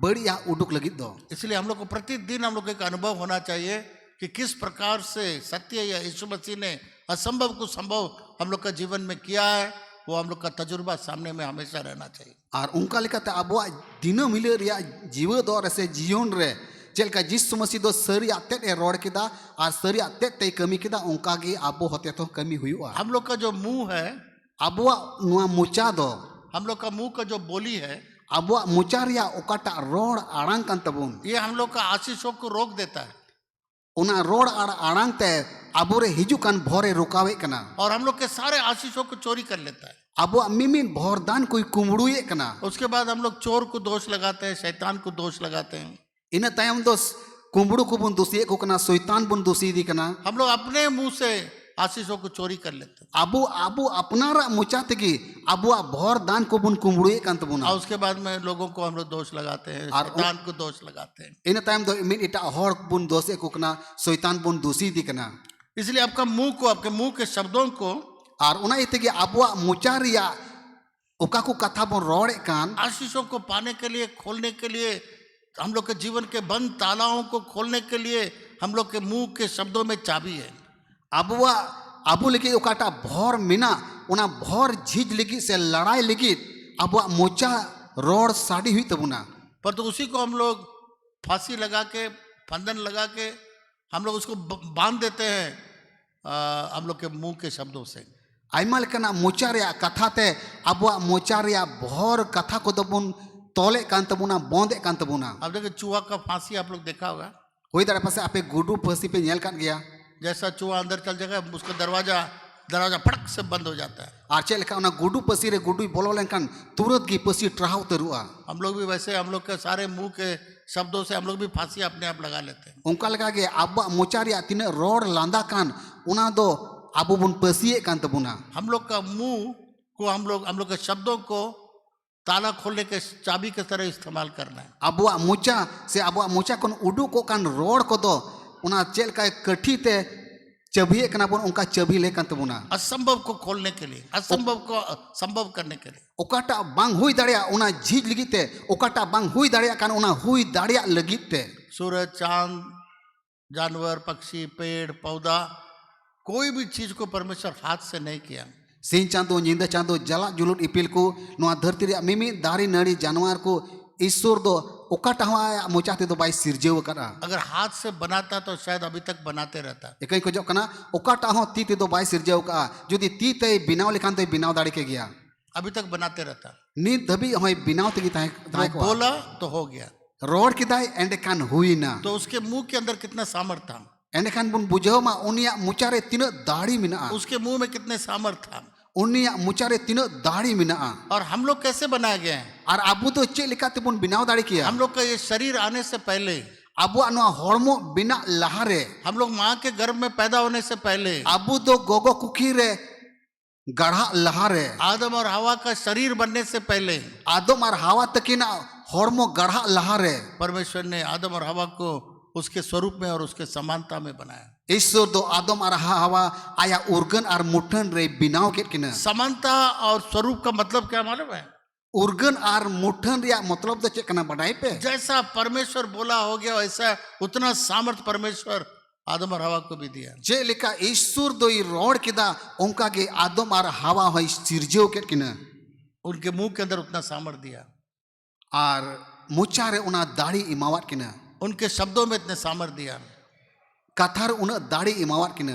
बढ़िया उडुक लगी दो। इसलिए हम लोग को प्रतिदिन हम लोग को एक अनुभव होना चाहिए कि किस प्रकार से सत्य या यीशु मसीह ने असंभव को संभव हम लोग का जीवन में किया है, वो हम लोग का तजुर्बा सामने में हमेशा रहना चाहिए। और उनका लिखाते अबुआ दिनो मिले रिया जीव दौर से जीवन रे चलका यीशु मसीह दो सरिया ते ए रोड किदा और सरिया ते कमी किदा उनका गे आबो होते तो कमी हुआ। हम लोग का जो मुंह है, अबुआ नुआ मुचा दो हम लोग का मुंह का जो बोली है, अबुआ मुचा रिया ओकाटा रोड आड़ांग कान तबुन ये हम लोग का आशीषों को रोक देता है उना रोड आड़ांग ते अबुरे हिजुकान भोरे रुकावे कना और हम लोग के सारे आशीषों को चोरी कर लेता है। अबुआ मिमिन भोरदान कोई कुमड़ुए कना। उसके बाद हम लोग चोर को दोष लगाते हैं, शैतान को दोष लगाते हैं। इन तायम दो कुमड़ू को बुन दोषी को कना, शैतान बुन दोषी दी कना। हम लोग अपने मुंह से आशीषों को चोरी कर लेते हैं अबु अबु अपनारा मुचाते की अबुआ भोर दान को बुन कुमड़ुए कांत बुना और उसके बाद में लोगों को हम लोग दोष लगाते हैं, शैतान को दोष लगाते हैं। इन टाइम दो मिन इटा हर बुन दोषे को कना, शैतान बुन दोषी दी कना। इसलिए आपका मुंह को, आपके मुंह के शब्दों को और उना इते की अबुआ मुचारिया ओका को कथा बुन रोड़े कान आशीषों को पाने के लिए, खोलने के लिए, हम लोग के जीवन के बंद तालाओं को खोलने के लिए हम लोग के मुंह के शब्दों में चाबी है। अबुआ अबु लगी ओकाटा भोर मिना उना भोर झीज लगी से लड़ाई लगी अबुआ मोचा रोड साड़ी हुई तबुना। पर तो उसी को हम लोग फांसी लगा के, फंदन लगा के हम लोग उसको बांध देते हैं हम लोग के मुंह के शब्दों से। आइमा लेकना मोचा रे कथा ते अबुआ मोचा रे भोर कथा को दबुन तोले कान तबुना, बोंदे कान तबुना। अब देखिए चूहा का फांसी आप लोग देखा होगा, हुई दाड़े पासे आपे गुडू फंसी पे नेल कान गया जैसा चूहा अंदर चल जाएगा उसका दरवाजा फटक से बंद हो जाता है। और चल का गुडू पसी रे गुडू बोलो लेनकान तुरंत की पसी ट्राव तरुआ। हम लोग भी वैसे हम लोग के सारे मुंह के शब्दों से हम लोग भी फांसी अपने आप लगा लेते हैं। उनका लगा के अब मोचारिया तीन रोड लांदा कान उना दो अबु बुन पसिए कान तबुना। हम लोग का मुंह को हम लोग के शब्दों को ताला खोलने के चाबी की तरह इस्तेमाल करना है। अबुआ मोचा से अबुआ मोचा कौन उडू को कान रोड को दो उना चेल का कठी ते चबिए कना बुन उनका चबी ले कान तबुना। असंभव को खोलने के लिए, असंभव को संभव करने के लिए। ओकाटा बांग हुई दाड़िया उना झीज लगिते ओकाटा बांग हुई दाड़िया कान उना हुई दाड़िया लगिते। सूरज, चांद, जानवर, पक्षी, पेड़, पौधा कोई भी चीज को परमेश्वर हाथ से नहीं किया। सिंह चांदो निंदा चांदो जला जुलुट इपिल को नोआ धरती रे मिमि दारी नड़ी जानवर को ईश्वर दो ओकाटा हवा मोचाते दो बाई सिरजेव करा अगर हाथ से बनाता तो शायद अभी तक बनाते रहता। एकई को जो कना ओकाटा हो ती ते दो बाई सिरजेव का जुदी ती ते बिनाव लेखान ते बिनाव दाड़ी के गया अभी तक बनाते रहता। नी दबी हमें बिनाव ते ताहे ताहे वो को बोला तो हो गया। रोड किदाई एंड कान हुई ना तो उसके मुंह के अंदर कितना सामर्थ था, एंड कान बुन बुझाव मा उनिया मुचारे तीन दाढ़ी मिना उसके मुंह में कितने सामर्थ था। उनिया मुचारे तीन दाढ़ी मिना और हम लोग कैसे बनाए गए हैं? और अबू तो चे लिखा ते बुन बिनाव दाड़ी किया हम लोग का ये शरीर आने से पहले, अबू नो हॉर्मो बिना लहारे हम लोग माँ के गर्भ में पैदा होने से पहले अबू दो गोगो कुकी रे गढ़ा लहारे आदम और हवा का शरीर बनने से पहले आदम और हवा तकिना हॉर्मो गढ़ा लहारे परमेश्वर ने आदम और हवा को उसके स्वरूप में और उसके समानता में बनाया। ईश्वर दो आदम और हवा आया उर्गन और मुठन रे बिनाव के किना समानता और स्वरूप का मतलब क्या मालूम है? उर्गन और मुठन रिया मतलब तो चेकना बढ़ाई पे जैसा परमेश्वर बोला हो गया वैसा उतना सामर्थ परमेश्वर आदम और हवा को भी दिया। जे लिखा ईश्वर दो रोड किदा उनका के आदम और हवा है सिरजेव के किना उनके मुंह के अंदर उतना सामर्थ दिया और मुचारे उना दाढ़ी इमावत किना उनके शब्दों में इतने सामर्थ दिया कथार उना दाढ़ी इमावत किना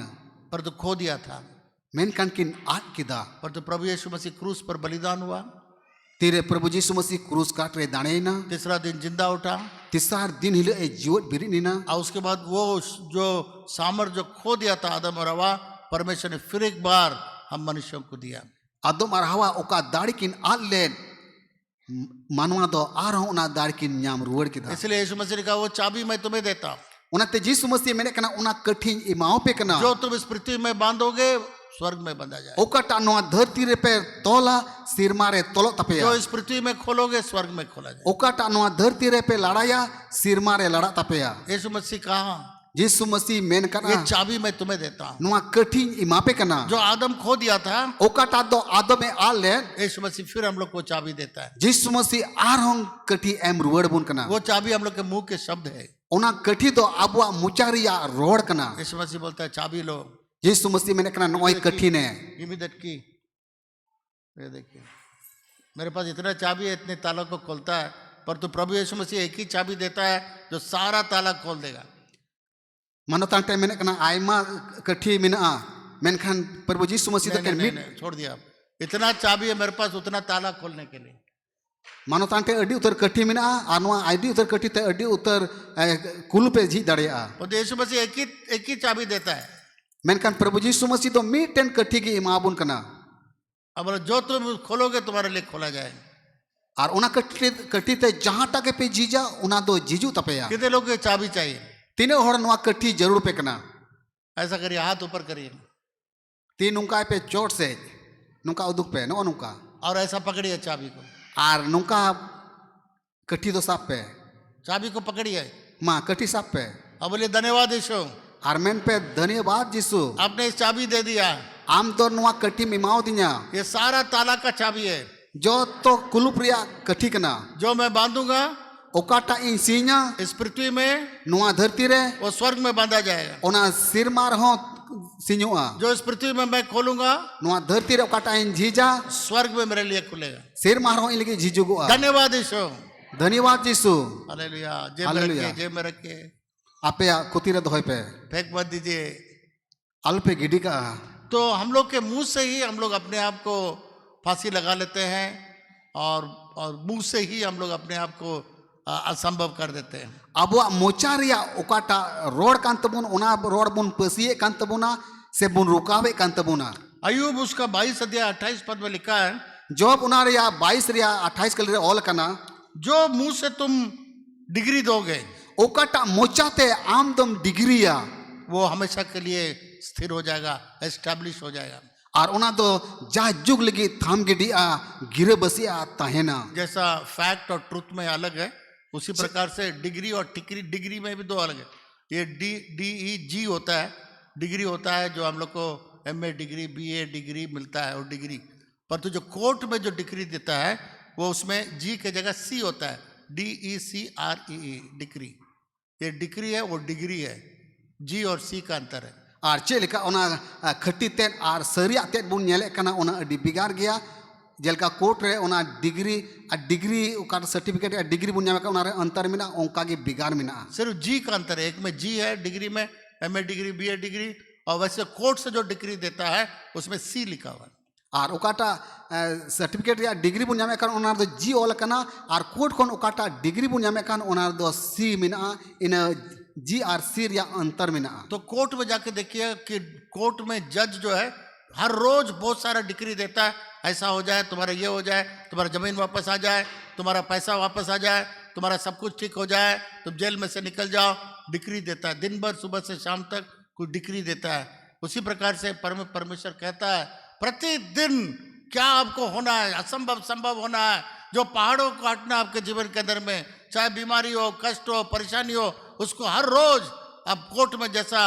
पर तो खो दिया था। मेनकान किन आट किदा पर तो प्रभु यीशु मसीह क्रूस पर बलिदान हुआ, तेरे प्रभु यीशु मसीह क्रूस काट रे दाणे ना तीसरा दिन जिंदा उठा तिसार दिन हिले ए जीवत बिरी नीना और उसके बाद वो जो सामर्थ जो खो दिया था आदम और हवा परमेश्वर ने फिर एक बार हम मनुष्यों को दिया। आदम और हवा ओका दाढ़ी किन आट ले मानवा दो आर उना दाढ़ी किन न्याम रुवड़ किदा इसलिए यीशु मसीह ने कहा वो चाबी मैं तुम्हें देता हूं, उनाते यीशु मसीह मेने कना उना कठिन इमाओ पे कना जो तुम इस पृथ्वी में बांधोगे स्वर्ग में बंधा जाए, ओकाटा नोआ धरती रे पे तोला सिरमारे तोलो तपेया जो इस पृथ्वी में खोलोगे स्वर्ग में खोला जाए। ओकाटा नोआ धरती रे पे लड़ाया सिरमारे लड़ा तपेया यीशु मसीह कहा यीशु मसीह मेन कना ये चाबी मैं तुम्हें देता हूं, नोआ कठिन इमा पे कना जो आदम खो दिया था ओकाटा दो आदम में आ ले यीशु मसीह फिर हम लोग को चाबी देता है। यीशु मसीह आर हम कठी एम रुवड़ बुन कना वो चाबी हम लोग के मुंह के शब्द है। उना कठी दो अबुआ मुचारिया रोड कना यीशु मसीह बोलता है चाबी लो, यीशु मसीह मैंने कना नोई कठिन है गिव मी दैट की। ये देखिए मेरे पास इतना चाबी है इतने तालों को खोलता है, पर तो प्रभु यीशु मसीह एक ही चाबी देता है जो सारा ताला खोल देगा। मानो तांटे मैंने कना आयमा कठी मिना मेनखान प्रभु यीशु मसीह नहीं, तो नहीं, मिट नहीं, छोड़ दिया। इतना चाबी है मेरे पास उतना ताला खोलने के लिए। मानो तांटे अड्डी उतर कठी मिना आनवा आईडी उतर कठी ते अड्डी उतर कुल पे जी दड़िया और यीशु मसीह एक ही चाबी देता है। मेनखान प्रभु यीशु मसीह तो मीटेन कठी की इमाबुन कना अब जो तुम खोलोगे तुम्हारे लिए खोला जाएगा। और उना कठी ते जहां तक पे जीजा उना दो जीजू तपेया कितने लोग ये चाबी चाहिए? तीनों हर नवा कठी जरूर पे कना ऐसा करिए, हाथ ऊपर करिए तीन नुका पे चोट से नुका उदुक पे नो नुका और ऐसा पकड़िए चाबी को, और नुका कठी दो साप पे चाबी को पकड़िए माँ कठी साप पे अब बोलिए धन्यवाद यीशु, आरमेन पे धन्यवाद यीशु आपने इस चाबी दे दिया। आम तो नुआ कठी मिमाओ दिया ये सारा ताला का चाबी है, जो तो कुलुप रिया कठी कना जो मैं बांधूंगा ओकाटा इन सीना इस पृथ्वी में नुआ धरती रे वो स्वर्ग में बांधा जाएगा, ओना सिर मार हो सिनुआ जो इस पृथ्वी में मैं खोलूंगा नुआ धरती रे ओकाटा इन जीजा स्वर्ग में मेरे लिए खुलेगा। सिर मार हो इन लगे जीजुगुआ धन्यवाद यीशु, धन्यवाद यीशु हालेलुया। जेब में हालेलुया। रखिए, जेब में रखिए, आपे कुती रे दोय पे फेंक मत दीजिए। अल्पे गिडी का तो हम लोग के मुंह से ही हम लोग अपने आप को फांसी लगा लेते हैं और मुंह से ही हम लोग अपने आप को असंभव कर देते हैं। अब मोचा रिया ओकाटा रोड कान तबुन ओना रोड बुन पसिए कान तबुना से बुन रुकावे कान तबुना। अय्यूब उसका 22 अध्याय 28 पद में लिखा है, जॉब उना रिया 22 रिया 28 कल रे ऑल कना जो मुंह से तुम डिग्री दोगे ओकाटा मोचाते आमदम डिग्रिया वो हमेशा के लिए स्थिर हो जाएगा, एस्टैब्लिश हो जाएगा। और उना दो जा जुग लगी थाम गिडिया गिरे बसिया तहेना। जैसा फैक्ट और ट्रुथ में अलग है उसी प्रकार से डिग्री और टिकरी, डिग्री में भी दो अलग है। ये DEG होता है, डिग्री होता है जो हम लोग को MA डिग्री BA डिग्री मिलता है और डिग्री, पर तो जो कोर्ट में जो डिग्री देता है वो उसमें G के जगह C होता है, DECREE डिग्री। ये डिग्री है वो डिग्री है, G और C का अंतर है। आर चे लेका ओना खटी तेद आर सरिया तेद बुन नेले kana ओना अडी बिगार गया जेलका कोर्ट रे ओना डिग्री उका सर्टिफिकेट या डिग्री बुन ᱧᱟᱢ का ओना रे अंतर मेना ओंका गे बिगार मेना सिर्फ जी का अंतर है, एक में जी है डिग्री में, एमए डिग्री, बीए डिग्री, और वैसे कोर्ट से जो डिग्री देता है उसमें सी लिखा हुआ है। आर ओकाटा सर्टिफिकेट या डिग्री बुन ᱧᱟᱢ का ओना दो जी ऑल kana आर कोर्ट कोन ओकाटा डिग्री बुन ᱧᱟᱢ का ओना दो सी मेना इन जी आर सी या अंतर मेना। तो कोर्ट में जाके देखिए कि कोर्ट में जज जो है हर रोज बहुत सारा डिग्री देता है, ऐसा हो जाए, तुम्हारा ये हो जाए, तुम्हारा जमीन वापस आ जाए, तुम्हारा पैसा वापस आ जाए, तुम्हारा सब कुछ ठीक हो जाए, तुम जेल में से निकल जाओ, डिग्री देता है। दिन भर सुबह से शाम तक कुछ डिग्री देता है। उसी प्रकार से परमेश्वर कहता है प्रतिदिन क्या आपको होना है, असंभव संभव होना है, जो पहाड़ों को काटना आपके जीवन के अंदर में, चाहे बीमारी हो, कष्ट हो, परेशानी हो, उसको हर रोज आप कोर्ट में जैसा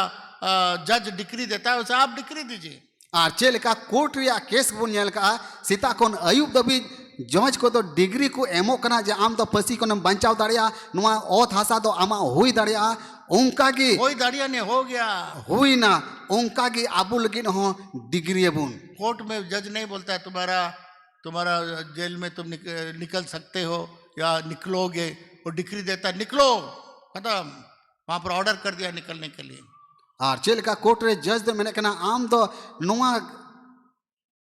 जज डिग्री देता है वैसा आप डिग्री दीजिए। आर चे लेका कोर्ट रिया केस बुन नेल का सीता कोन अयुब दबी जज को तो डिग्री को एमो कना जे आम तो फसी कोन बंचाव दाड़िया नुआ ओत हासा तो आमा हुई दाड़िया ओंका गे कोई दाड़िया ने हो गया हुई ना ओंका गे आबू लगिन हो डिग्री बुन। कोर्ट में जज नहीं बोलता है तुम्हारा जेल में तुम निकल सकते हो या निकलोगे, वो डिग्री देता है निकलो, खत्म, वहां पर ऑर्डर कर दिया निकलने के लिए। आर चे लेका कोर्ट रे जज दो मेने कना आम दो नुआ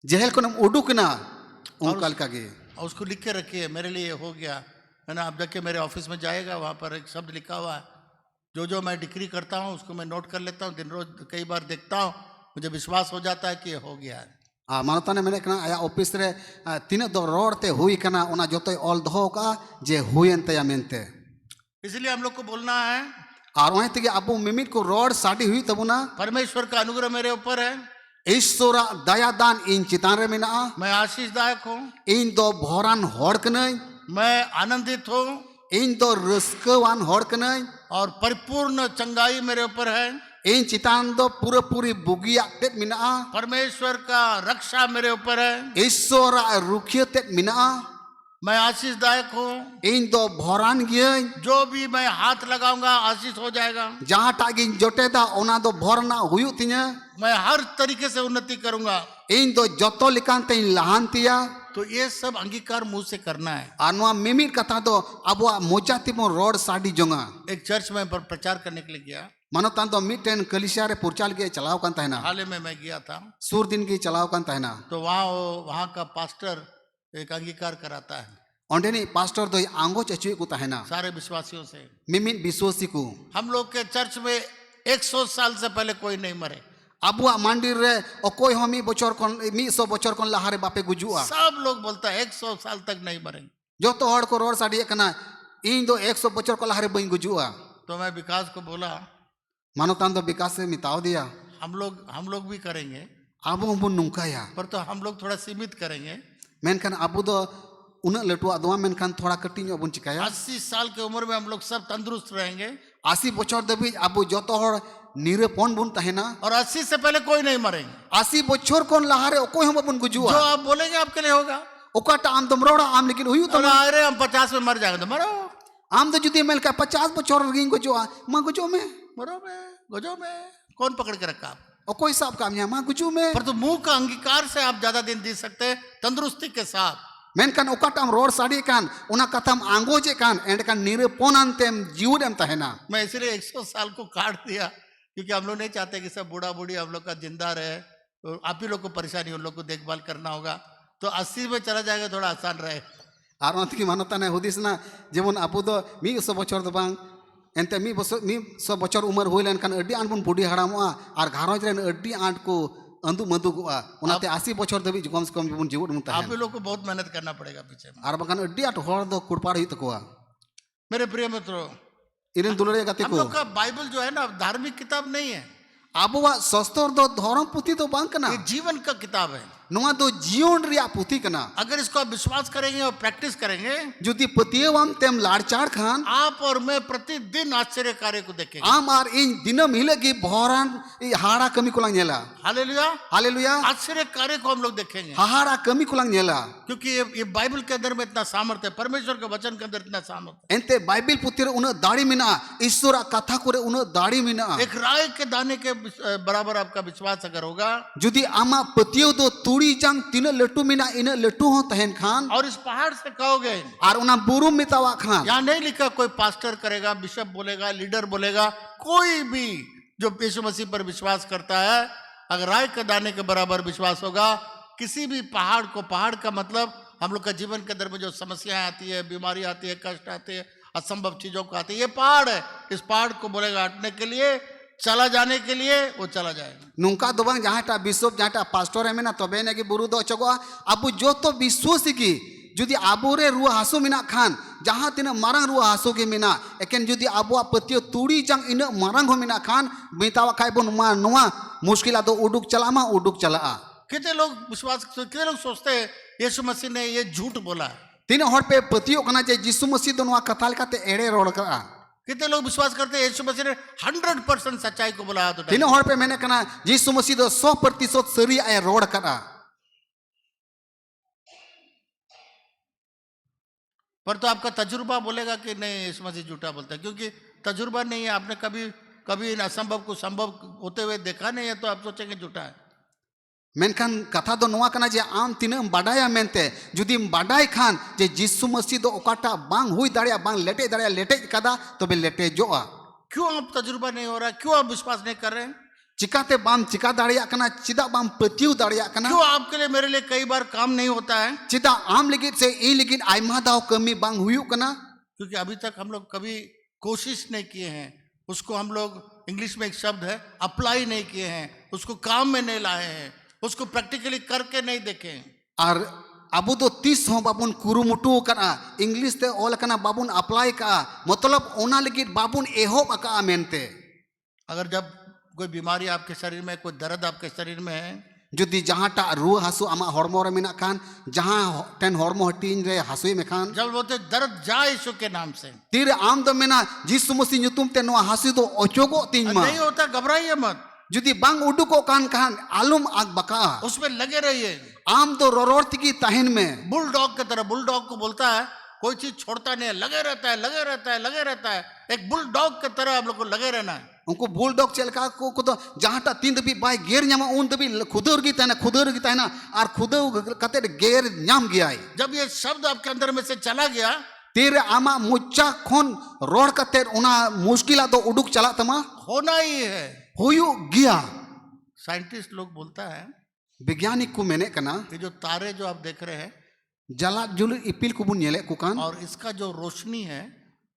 जेल कोन उडुक ना ओंका लका गे और उसको लिख के रखिए मेरे लिए हो गया है ना। अब जाके मेरे ऑफिस में जाएगा, वहाँ पर एक शब्द लिखा हुआ है, जो मैं डिग्री करता हूँ उसको मैं नोट कर लेता हूँ, दिन रोज कई बार देखता हूँ, मुझे विश्वास हो जाता है कि ये हो गया है। मानता ने मेने कना आया ऑफिस रे तीन दो रोडते हुई कना ओना जोतो ऑल दो का जे हुयन तया मेनते। इसलिए हम लोग को बोलना है और वहीं तक अबो मिमिट को रोड साड़ी हुई तबुना परमेश्वर का अनुग्रह मेरे ऊपर है, ईश्वर दया दान इन चितान रे मेना, मैं आशीषदायक हूँ, इन दो भोरान होड़ कनई, मैं आनंदित हूँ, इन दो रस्कवान होड़ कनई, और परिपूर्ण चंगाई मेरे ऊपर है, इन चितान दो पूरा पूरी बुगिया तेत मिना, परमेश्वर का रक्षा मेरे ऊपर है, ईश्वर रुखिय तेत मिना, मैं आशीषदायक हूँ, इन दो भोरान गिय जो भी मैं हाथ लगाऊंगा आशीष हो जाएगा, जहाँ टागिन जोटे दा ओना दो भोरना हुयु तिnya, मैं हर तरीके से उन्नति करूंगा। इन दो जोतो लिकान ते लहानतिया। तो ये सब अंगीकार मुंह से करना है। आनवा मिमिट कथा दो अब मोजाती मो रोड साड़ी जोंगा एक चर्च में प्रचार करने के लिए गया, मानो तान तो मिटेन कलिसिया रे पुरचाल के चलाव कान तहना, हाल ही में मैं गया था, सूर दिन की चलाव कान तहना, तो वहाँ का पास्टर एक अंगीकार कराता है ओंडेनी पास्टर दो आंगो चचुए को तहना सारे विश्वासियों से। मिमिट विश्वासी को हम लोग के चर्च में 100 साल से पहले कोई नहीं मरे, अबुआ मंदिर रे ओकोय हमी बचर कोन 100 बचर कोन लहारे बापे गुजुआ, सब लोग बोलता है 100 साल तक नहीं मरेंगे। जो तो हड़ को रोड साड़ी कना इन दो 100 बचर को लहारे बई गुजुआ। तो मैं विकास को बोला मानो तान तो विकास से मिताव दिया हम लोग भी करेंगे, अब हम नुंकाया पर तो हम लोग थोड़ा सीमित करेंगे। मेनखान अबु दो उन लटुआ दो मेनखान थोड़ा कटिंग अबुन चिकाया। 80 साल की उम्र में हम लोग सब तंदुरुस्त रहेंगे, 80 बचर दबी अब जो तो हड़ निरपन बुन तहना, और 80 से पहले कोई नहीं मरेंगे। 80 बचर कोन लहारे ओकोय हम बुन गुजुआ। जो आप बोलेंगे आपके लिए होगा। ओकाटा आम तुम रोड़ा आम लेकिन हुई तो अरे हम 50 में मर जाएंगे तो मरो, आम तो जुदी मेल का 50 बचर गिंग गुजुआ मां गुजो में मरो में गजो में कौन पकड़ के रखा आप? ओकोय साहब काम या मां गुजो में। पर तो मुंह का अंगीकार से आप ज्यादा दिन जी सकते हैं तंदुरुस्ती के साथ। मेनखान ओकाटाम रोड साड़ी कान उना कथम आंगोजे कान एंडकान निरपन अंतेम जीवनम तहना। मैं इसलिए 100 साल को काट दिया क्योंकि हम लोग नहीं चाहते कि सब बूढ़ा बूढ़ी हम लोग का जिंदा रहे, तो आप ही लोग को परेशानी उन लोग को देखभाल करना होगा, तो 80 में चला जाएगा थोड़ा आसान रहे। और उनकी मानता ने हुदिस ना जेमन अबु दो 100 बचर दो बांग एंते 100 बचर उम्र हुई लेनखान अड्डी आंट बुन बुढ़ी हड़ामोआ और घारोज रेन अड्डी आंट को अंदु मंदुगुआ उनाते 80 बचर दबी कम से कम बुन जीवन मुता है। आप ही लोग को बहुत मेहनत करना पड़ेगा पीछे में। और बकान अड्डी आंट होड़ दो कुड़पाड़ हुई तकोआ। मेरे प्रिय मित्रों, इरेन दुलरे गाते हम को लोग का बाइबल जो है ना धार्मिक किताब नहीं है, अबुआ सस्तर दो धर्म पुथी तो बांग कना, ये जीवन का किताब है। नोआ दो जीवन रिया पुथी कना अगर इसको आप विश्वास करेंगे और प्रैक्टिस करेंगे, जुदी पतियवाम तेम लाड़चाड़ खान आप और मैं प्रतिदिन आश्चर्य कार्य को देखेंगे। आम आर इन दिनम हिलगी बहरान हाड़ा कमी कुलांग नेला हालेलुया। हालेलुया आश्चर्य कार्य को हम लोग देखेंगे, हाड़ा कमी कुलांग नेला क्योंकि ये बाइबल के अंदर में इतना सामर्थ्य है, परमेश्वर के वचन के अंदर इतना सामर्थ्य एंते बाइबिल पुथी रे उन दाड़ी मिना ईश्वर कथा करे उन दाड़ी मिना है। एक राय के दाने के बराबर आपका विश्वास अगर होगा, जुदी आमा पतियो दो तुड़ी जंग तीन लट्टू मिना इन लट्टू हो तहन खान और इस पहाड़ से कहोगे, और उना बुरुम मितावा खान यहाँ नहीं लिखा कोई पास्टर करेगा, बिशप बोलेगा, लीडर बोलेगा, कोई भी जो यीशु मसीह पर विश्वास करता है, अगर राय के दाने के बराबर विश्वास होगा, किसी भी पहाड़ को, पहाड़ का मतलब हम लोग का जीवन के अंदर में जो समस्याएं आती है, बीमारी आती है, कष्ट आते हैं, असंभव चीजों को आती है, ये पहाड़ है, इस पहाड़ को बोलेगा हटने के लिए, चला जाने के लिए, वो चला जाएगा। नुका दो बांग जहां बिशप जहां पास्टर है मेना तबे ने कि बुरु दो चगो अबु जो तो विश्वास की जुदी आबोरे रुआ हासु मिना खान जहां तीन मारंग रुआ हासु के मिना एकेन जुदी आबुआ पतियो तुड़ी जंग इन मारंग हो मिना खान मितावा खाय बन मा नुआ मुश्किल दो उडुक चलामा उडुक चला कितने लोग विश्वास, कितने लोग सोचते हैं यीशु मसीह ने ये झूठ बोला है, तीन हर पे पतियो कना जे यीशु मसीह दो नुआ कथाल काते एड़े रोड का कितने लोग विश्वास करते हैं यीशु मसीह ने 100% सच्चाई को बोला, तो तीन हर पे मैंने कना यीशु मसीह दो 100% सरी आए रोड करा, पर तो आपका तजुर्बा बोलेगा कि नहीं यीशु मसीह झूठा बोलता है, क्योंकि तजुर्बा नहीं है, आपने कभी इन असंभव को संभव होते हुए देखा नहीं है, तो आप सोचेंगे झूठा है। मेनखान कथा दो नुआ कना जे आम तीनम बाडाया मेनते जुदी बाडाय खान जे यीशु मसीह दो ओकाटा बांग हुई दाड़िया बांग लेटे दाड़िया लेटे कदा तबे लेटे जोआ क्यों आप तजुर्बा नहीं हो रहा, क्यों आप विश्वास नहीं कर रहे हैं, चिकाते बाम चिका दाड़िया कना चिदा बाम पतियु दाड़िया कना क्यों आपके लिए मेरे लिए कई बार काम नहीं होता है, चिदा आम लिगित से ई लिगित आइमा दाव कमी बांग हुयु कना क्योंकि अभी तक हम लोग कभी कोशिश नहीं किए हैं, उसको हम लोग इंग्लिश में एक शब्द है अप्लाई नहीं किए हैं, उसको काम में नहीं लाए हैं, उसको प्रैक्टिकली करके नहीं देखे हैं। और अबु दो 30 हो बाबुन कुरुमुटु कना इंग्लिश ते ऑल कना बाबुन अप्लाई का मतलब ओना लिगित बाबुन एहोब अका मेनते अगर जब कोई बीमारी आपके शरीर में, कोई दर्द आपके शरीर में है, जुदी जहां टा रुआ हासु आमा हॉर्मो रे मिना खान जहां टेन हॉर्मो हटीन रे हासुई में खान जब बोलते दर्द जा यीशु के नाम से, तीर आम दो मेना यीशु मसीह nyutum ते नो हासु दो ओचोगो तीन मा नहीं होता घबराइए मत, जुदी बांग उडुको कान खान आलुम आग बका उसमें लगे रहिए, आम तो रोरोर्ती की तहन में बुलडॉग की तरह, बुलडॉग को बोलता है कोई चीज छोड़ता नहीं है, लगे रहता है, लगे रहता है, लगे रहता है, एक बुलडॉग की तरह हम लोग को लगे रहना है। उनको बुलडॉग चलका को तो जहां टा तीन दबी बाय गेर न्यामा उन दबी खुदर की तहना और खुदर कते गेर न्याम गया है। जब ये शब्द आपके अंदर में से चला गया, तेरे आमा मुच्चा खोन रोड कते उना मुश्किला दो उडुक चला तमा होना ही है। हुयु गया। साइंटिस्ट लोग बोलता है वैज्ञानिक को मैंने कना कि जो तारे जो आप देख रहे हैं जला जुल इपिल को बुन येले कुकान और इसका जो रोशनी है,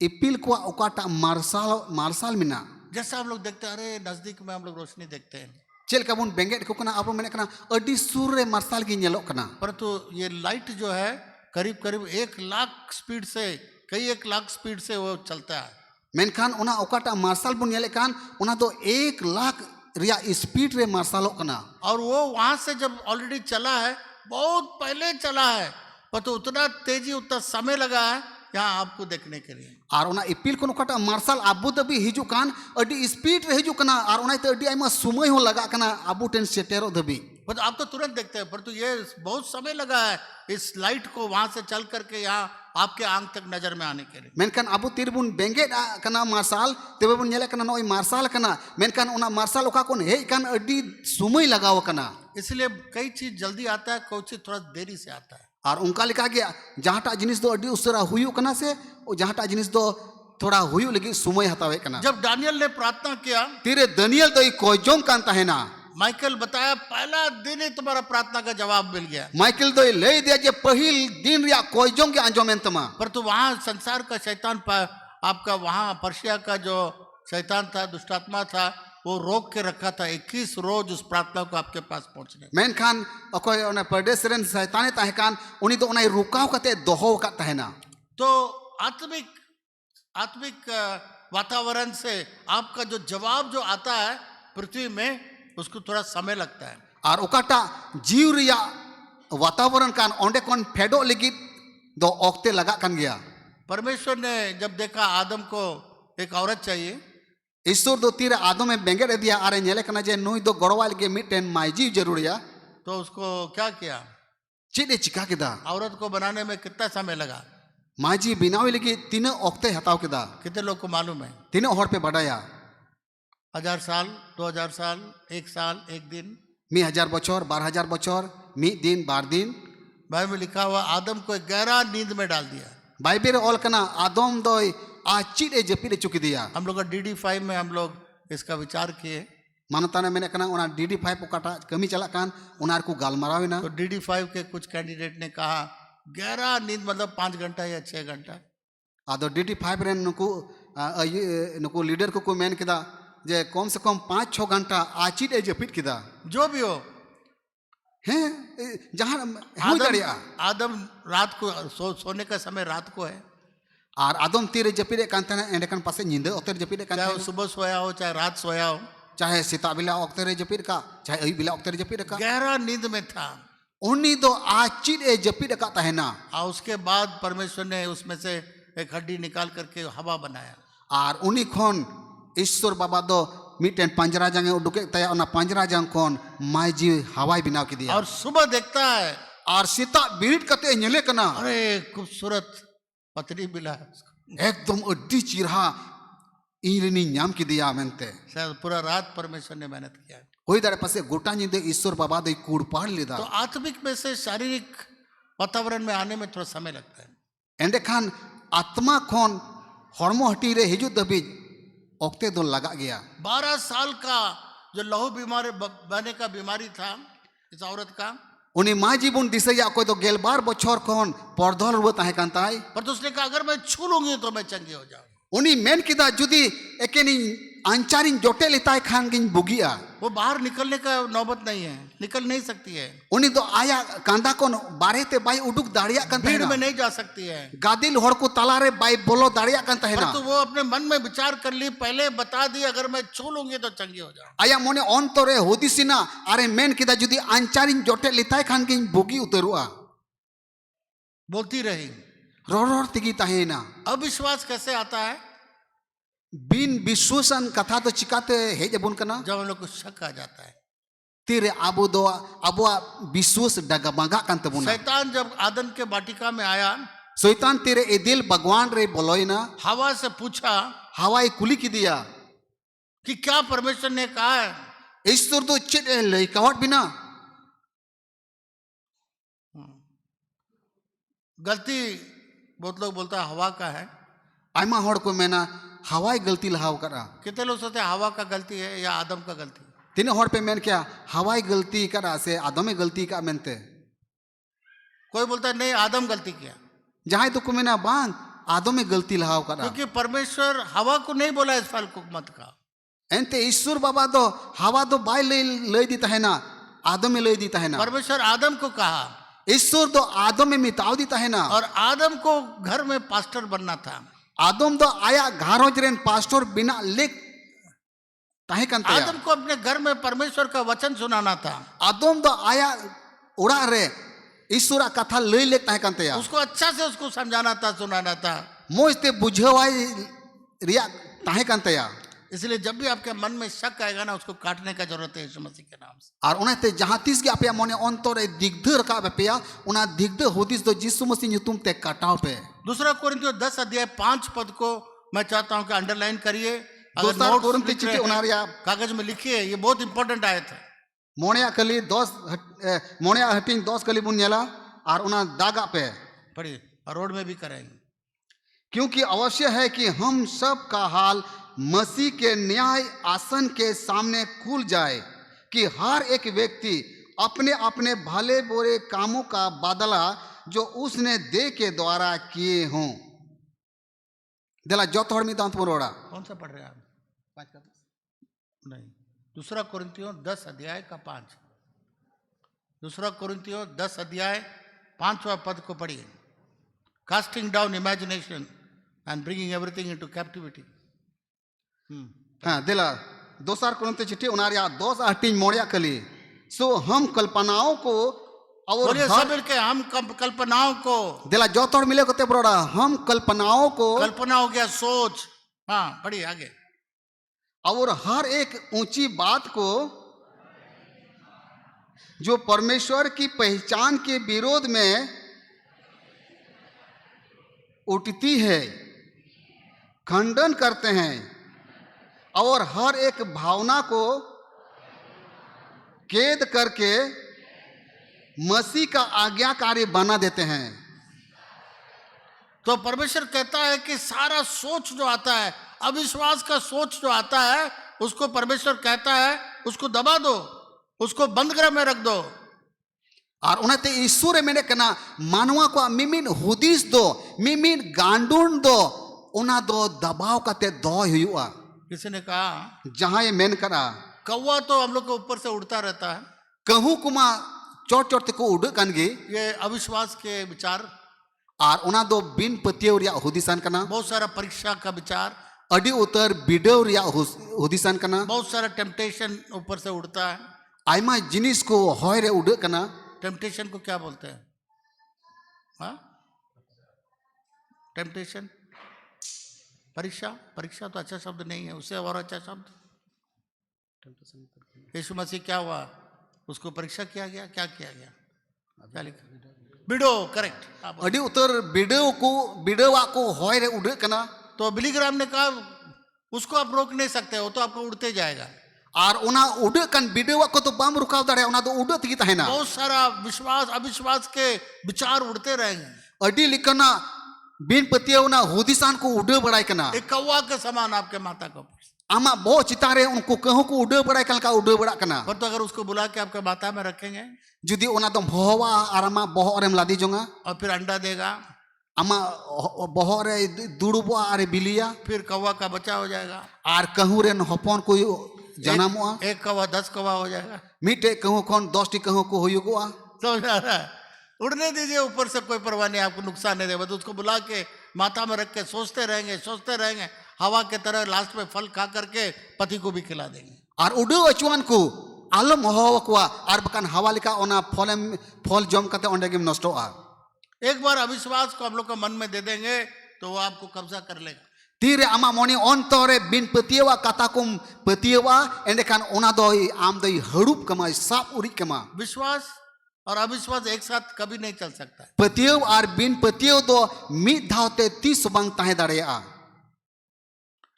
इपिल को ओकाटा मार्शल मिना जैसा हम लोग देखते हैं, अरे नजदीक में हम लोग रोशनी देखते हैं, चल का बुन बेंगेट को कना अब मैंने कना अडी सूर्य मार्शल की येलो कना, परंतु ये लाइट जो है करीब करीब 1 लाख स्पीड से, कई 1 लाख स्पीड से वो चलता है। मेनखान उना ओकाटा मार्शल बुन येले कान उना तो 1 लाख रिया स्पीड रे मार्शलो कना, और वो वहां से जब ऑलरेडी चला है, बहुत पहले चला है, पर तो उतना तेजी उतना समय लगा है यहाँ आपको देखने के लिए। और उना इपिल को ओकाटा मार्शल आबू दबी हिजु कान अडी स्पीड रे हिजु कना और उना तो अडी आइमा समय हो लगा कना आबू टेन सेटेरो दबी, पर आप तो तुरंत देखते हैं, पर तो ये बहुत समय लगा है इस लाइट को वहां से चल करके यहाँ आपके आंख तक नजर में आने के लिए। मेनखान आबू तिरबुन बेंगेट कना मार्शल तेबे बुन येले कना नोई मार्शल कना, मेनखान उना मार्शल ओका कोन हे कान अडी समय लगाव कना, इसलिए कई चीज जल्दी आता है, कोई चीज थोड़ा देरी से आता है। और उनका लिखा गया जहांटा जिनिस दो अडी उसरा हुयु कना से जहांटा जिनिस दो थोड़ा हुयु लगी समय हतावे कना। जब दानियल ने प्रार्थना किया, तेरे दानियल तो कोयजोम कांता है ना, माइकल बताया पहला दिन ही तुम्हारा प्रार्थना का जवाब मिल गया। माइकल तो ले दिया जे पहिल दिन रिया कोयजोम के आंजोमेन तमा, पर तो वहां संसार का शैतान आपका वहां पर्शिया का जो शैतान था, दुष्टात्मा था, वो रोक के रखा था 21 रोज उस प्रार्थना को आपके पास पहुंचने। मेनखान अकोय ओने परदेश रेन शैताने ताहे कान उनी तो ओने रुकाव कते दोहो का तहना। तो आत्मिक वातावरण से आपका जो जवाब जो आता है पृथ्वी में, उसको थोड़ा समय लगता है। आर ओकाटा जीव रिया वातावरण कान ओंडे कोन फेडो लिगित दो ओक्ते लगा कान गया परमेश्वर ने जब देखा आदम को एक औरत चाहिए, ईश्वर दो तीर आदम में बेंगेड़ दिया आरे नेले कना जे नुई दो गड़वाल के मिटेन माइजी जरूरिया तो उसको क्या किया? चिडे चिका किदा औरत को बनाने में कितना समय लगा? माइजी बिनावी लगी तीन ओक्ते हताव किदा कितने लोग को मालूम है? तीन हर पे बढ़ाया 1000 साल, 2000 साल, 1 साल, 1 दिन। 1000 बचर 12000 बचर मी दिन 12 दिन बाइबल में लिखा हुआ आदम को एक गहरा नींद में डाल दिया। बाइबल ऑल कना आदम दो आ चिडे जपिडे चुकी दिया हम लोग का DD5 में हम लोग इसका विचार किए। मानता ने मैंने कना उना DD5 ओकाटा कमी चला कान उनार को गालमारावे ना तो DD5 के कुछ कैंडिडेट ने कहा गहरा नींद मतलब 5 घंटा या 6 घंटा। आदो DD5 रेन नुकु लीडर को मेन किदा जे कम से कम 5-6 घंटा आचिड ए जपिट किदा जो भी हो, हैं जहां हो दड़िया आदम रात को सोने का समय रात को है। और आदम तीरे जपिरे कांते ना एंडकन पासे नींद ओक्ते जपिरे चाहे वो कांते सुबह सोया हो चाहे रात सोया हो, चाहे सीता बिला ओक्ते रे जपिर का चाहे अई बिला ओक्ते रे जपिर का गहरा नींद में था। उन्हीं दो आचिड ए जपिर का तहना और उसके बाद परमेश्वर ने उसमें से एक हड्डी निकाल करके हवा बनाया। और उन्हीं खोन ईश्वर बाबा दो मिटेन पंजरा जंगे उडुके तया उना पंजरा जंग खोन माइजी हवाई बिनाव की दिया और सुबह देखता है और सीता बीट कते नेले कना अरे खूबसूरत पत्नी मिला है उसको। एकदम अड्डी चिरहा इरनी नाम की दिया मेनते शायद पूरा रात परमेश्वर ने मेहनत किया। होई दारे पासे गोटा नींद ईश्वर बाबा दो कूड़ पाड़ लेदा तो आत्मिक में से शारीरिक वातावरण में आने में थोड़ा समय लगता है। एंडे खान आत्मा खोन हॉर्मो हटी रे हिजु दबी ओक्ते दो लगा गया 12 साल का जो लहू बीमारी बने का बीमारी था इस औरत का, उन्हीं माँ जीवन दिसया कोई तो गेलबार बछर खोन पर्दल रुआ ताहे कांताई पर तो उसने कहा अगर मैं छू लूंगी तो मैं चंगी हो जाऊंगी। उन्हीं मेन किदा जुदी एकेनी अंचारिन जोटे लिताय खान गिन बुगिया वो बाहर निकलने का नौबत नहीं है, निकल नहीं सकती है, उन्हीं तो आया कांदा कोन बारे ते बाई उडुक दाड़िया कांता भीड़ में है नहीं जा सकती है। गादिल होड़ को तालारे बाई बोलो दाड़िया कांता है पर ना तो वो अपने मन में विचार कर ली, पहले बता दी अगर मैं छू लूंगी तो चंगी हो जाऊंगी। आया मोने ऑनतोरे होदिसिना अरे मेन किदा जुदी अंचारिन जोटे लिताय खान गिन बुगी उतरुआ बोलती रही। रोर तिगी ताहे ना अविश्वास कैसे आता है? बिन विश्वासन कथा तो चिकाते हेज अबुन कना जब हम लोग को शक आ जाता है। तीरे आबो दो आबोआ विश्वास डगमगा कान तबुना शैतान जब आदम के वाटिका में आया, शैतान तेरे ए दिल भगवान रे बोलोइना हवा से पूछा हवाई कुली की दिया कि क्या परमेश्वर ने कहा है? ईश्वर तो चिट लई कवट बिना गलती बहुत लोग बोलता है हवा का है। आयमा होड़ को मैना हवाई गलती लहाव करा कितने लोग सोचते हैं हवा का गलती है या आदम का गलती? तीन होड़ पे मैंने क्या हवाई गलती करा से आदमे गलती का मेनते कोई बोलता है नहीं आदम गलती किया, जहां तो को मैना बांग आदमे गलती लहाव करा क्योंकि परमेश्वर हवा को नहीं बोला इस फल को मत खा। एंते ईश्वर बाबा दो हवा दो बाई लई दी है ना आदमे लई दी है ना परमेश्वर आदम को कहा, ईश्वर तो आदम में मिताव दी है ना और आदम को घर में पास्टर बनना था। आदम तो आया घारोज रेन पास्टर बिना लेख ताहे कंते आदम को अपने घर में परमेश्वर का वचन सुनाना था। आदम तो आया उड़ा रे ईश्वरा कथा लई लेख ताहे कंते उसको अच्छा से उसको समझाना था, सुनाना था। मोजते बुझवाई रिया ताहे कंते इसलिए जब भी आपके मन में शक आएगा ना उसको काटने का जरूरत है यीशु मसीह के नाम से। और उन्हें जहां तीस के आपया मोने अंतरे दिग्ध का पेया उना दिग्ध होदिस दो यीशु मसीह नुतुम ते काटाव पे। दूसरा कोरिन्थियों 10 अध्याय 5 पद को मैं चाहता हूं कि अंडरलाइन करिए। दूसरा कोरिन्थी चिट्ठी उनारिया कागज में लिखिए, ये बहुत इंपॉर्टेंट आयत है। मोणिया कली 10 मोणिया हटिंग 10 कली बुनियाला और उना दागा पे पढ़िए और रोड में भी करेंगे। क्योंकि अवश्य है कि हम सब का हाल मसीह के न्याय आसन के सामने खुल जाए कि हर एक व्यक्ति अपने अपने भले बुरे कामों का बदला जो उसने दे के द्वारा किए हों दिला जो थोड़ में दांत मोड़ा। कौन सा पढ़ रहे हैं आप? 5 का 10 नहीं, दूसरा कोरिन्थियों 10 अध्याय का 5। दूसरा कोरिन्थियों 10 अध्याय 5वां पद को पढ़िए। Casting down imagination and bringing everything into captivity. हाँ दिला दोसार कोरिन्थी चिट्ठी उनारिया 2 हटिंग मोड़िया कली सो हम कल्पनाओं को और बोलिए सब मिलके, हम कल्पनाओं को, दिला जो तोड़ मिले कोते बरोड़ा, हम कल्पनाओं को कल्पना हो गया सोच। हाँ पढ़िए आगे। और हर एक ऊंची बात को जो परमेश्वर की पहचान के विरोध में उठती है खंडन करते हैं, और हर एक भावना को कैद करके मसीह का आज्ञाकारी बना देते हैं। तो परमेश्वर कहता है कि सारा सोच जो आता है, अविश्वास का सोच जो आता है, उसको परमेश्वर कहता है उसको दबा दो, उसको बंद घर में रख दो। और उन्हें ईश्वर मेने कना मानवा को मिमिन हुदिस दो, मिमिन गांडून दो, उना दो दबाव काते दो हुआ। किसी ने कहा जहां ये मेन करा कौवा तो हम लोग के ऊपर से उड़ता रहता है, कहूं कुमा चोट चोट को उड़ कनगी, ये अविश्वास के विचार, और उना दो बिन पतियों रिया हुदिसान कना, बहुत सारा परीक्षा का विचार, अडी उतर बिडव रिया हुदिसान कना, बहुत सारा टेम्पटेशन ऊपर से उड़ता है। आयमा जिनिस को होय रे उड़ कना। टेम्पटेशन को क्या बोलते हैं? हाँ टेम्पटेशन, परीक्षा, परीक्षा तो अच्छा शब्द नहीं है, उससे और अच्छा शब्द। यीशु मसीह क्या हुआ, उसको परीक्षा किया गया, क्या किया गया, क्या लिखा? BDO, correct. अडी उतर बिडवा को होय रे उड़ कना। तो बिलीग्राम ने कहा उसको आप रोक नहीं सकते हो, तो आपको उड़ते जाएगा। और उना उड़ कन बिडवा को तो बाम रुकाव दाड़े, उना तो उड़ तगी तहेना। बहुत सारा विश्वास अविश्वास के विचार उड़ते रहेंगे। अडी लिखना बिन पतियों ना हुदिसान को उड़ बड़ाई कना। एक कौवा के समान आपके माता को, आमा बहुत चितारे उनको कहूं को उड़ बड़ाई कल का उड़ बड़ा कना। पर तो अगर उसको बुला के आपके माता में रखेंगे जुदी उना तो भोवा आरामा बोह रेम लादी जोंगा, और फिर अंडा देगा, आमा बोह रे दुड़ुबो आरे बिलिया, फिर कौवा का बच्चा हो जाएगा। आर कहूं रे हपन को जनामोआ, एक कौवा 10 कौवा हो जाएगा। मिटे कहूं कौन 10 टी कहूं को होयुगोआ। समझ आ रहा है? उड़ने दीजिए, ऊपर से कोई परवाह नहीं, आपको नुकसान नहीं देगा। तो उसको बुला के माथा में रख के सोचते रहेंगे, हवा के तरह लास्ट में फल खा करके पति को भी खिला देंगे। और उड़ो अचुआन को आलम होवकुआ, और बकान हवा लिका ओना फल जम कते ओंडे गेम नष्टोआ। एक बार अविश्वास को हम लोग को मन में दे देंगे तो वो आपको कब्जा कर लेगा। तीरे आमा मोनी अंतरे बिन पतियवा कताकुम पतियवा एंडेकान ओना दोई आम दोई हड़ुप कमा साप उड़ी कमा। विश्वास और अविश्वास एक साथ कभी नहीं चल सकता है। पतियव और बिन पतियव दो मिद धावते 30 बंग ताहे दाड़ेया।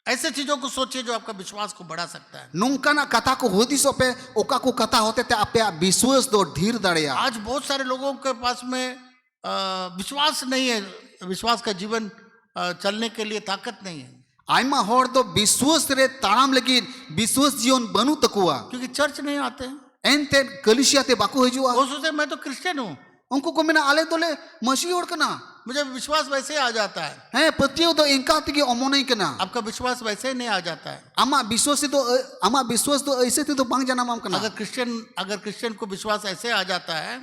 ऐसे चीजों को सोचिए जो आपका विश्वास को बढ़ा सकता है। नुंकाना कथा को होदिसो पे ओका को कथा होते ते आपे विश्वास दो ढीर दाड़ेया। आज बहुत सारे लोगों के पास में विश्वास नहीं है, विश्वास का जीवन चलने के लिए ताकत नहीं है। आयमा होड़ दो विश्वास रे ताड़ाम लगी विश्वास जीवन बनू तकुआ, क्योंकि चर्च नहीं आते हैं। एनते कलिसिया ते बाकू हजुआ। वो सोचते मैं तो क्रिश्चियन हूँ, उनको को मेना आले दोले मसीह होड़ कना, मुझे विश्वास वैसे ही आ जाता है। हैं पतियो तो इनका तगी ओमो नहीं कना। आपका विश्वास वैसे ही नहीं आ जाता है। आमा विश्वास तो ऐसे थे तो बांग जाना माम कना। अगर क्रिश्चियन को विश्वास ऐसे आ जाता है,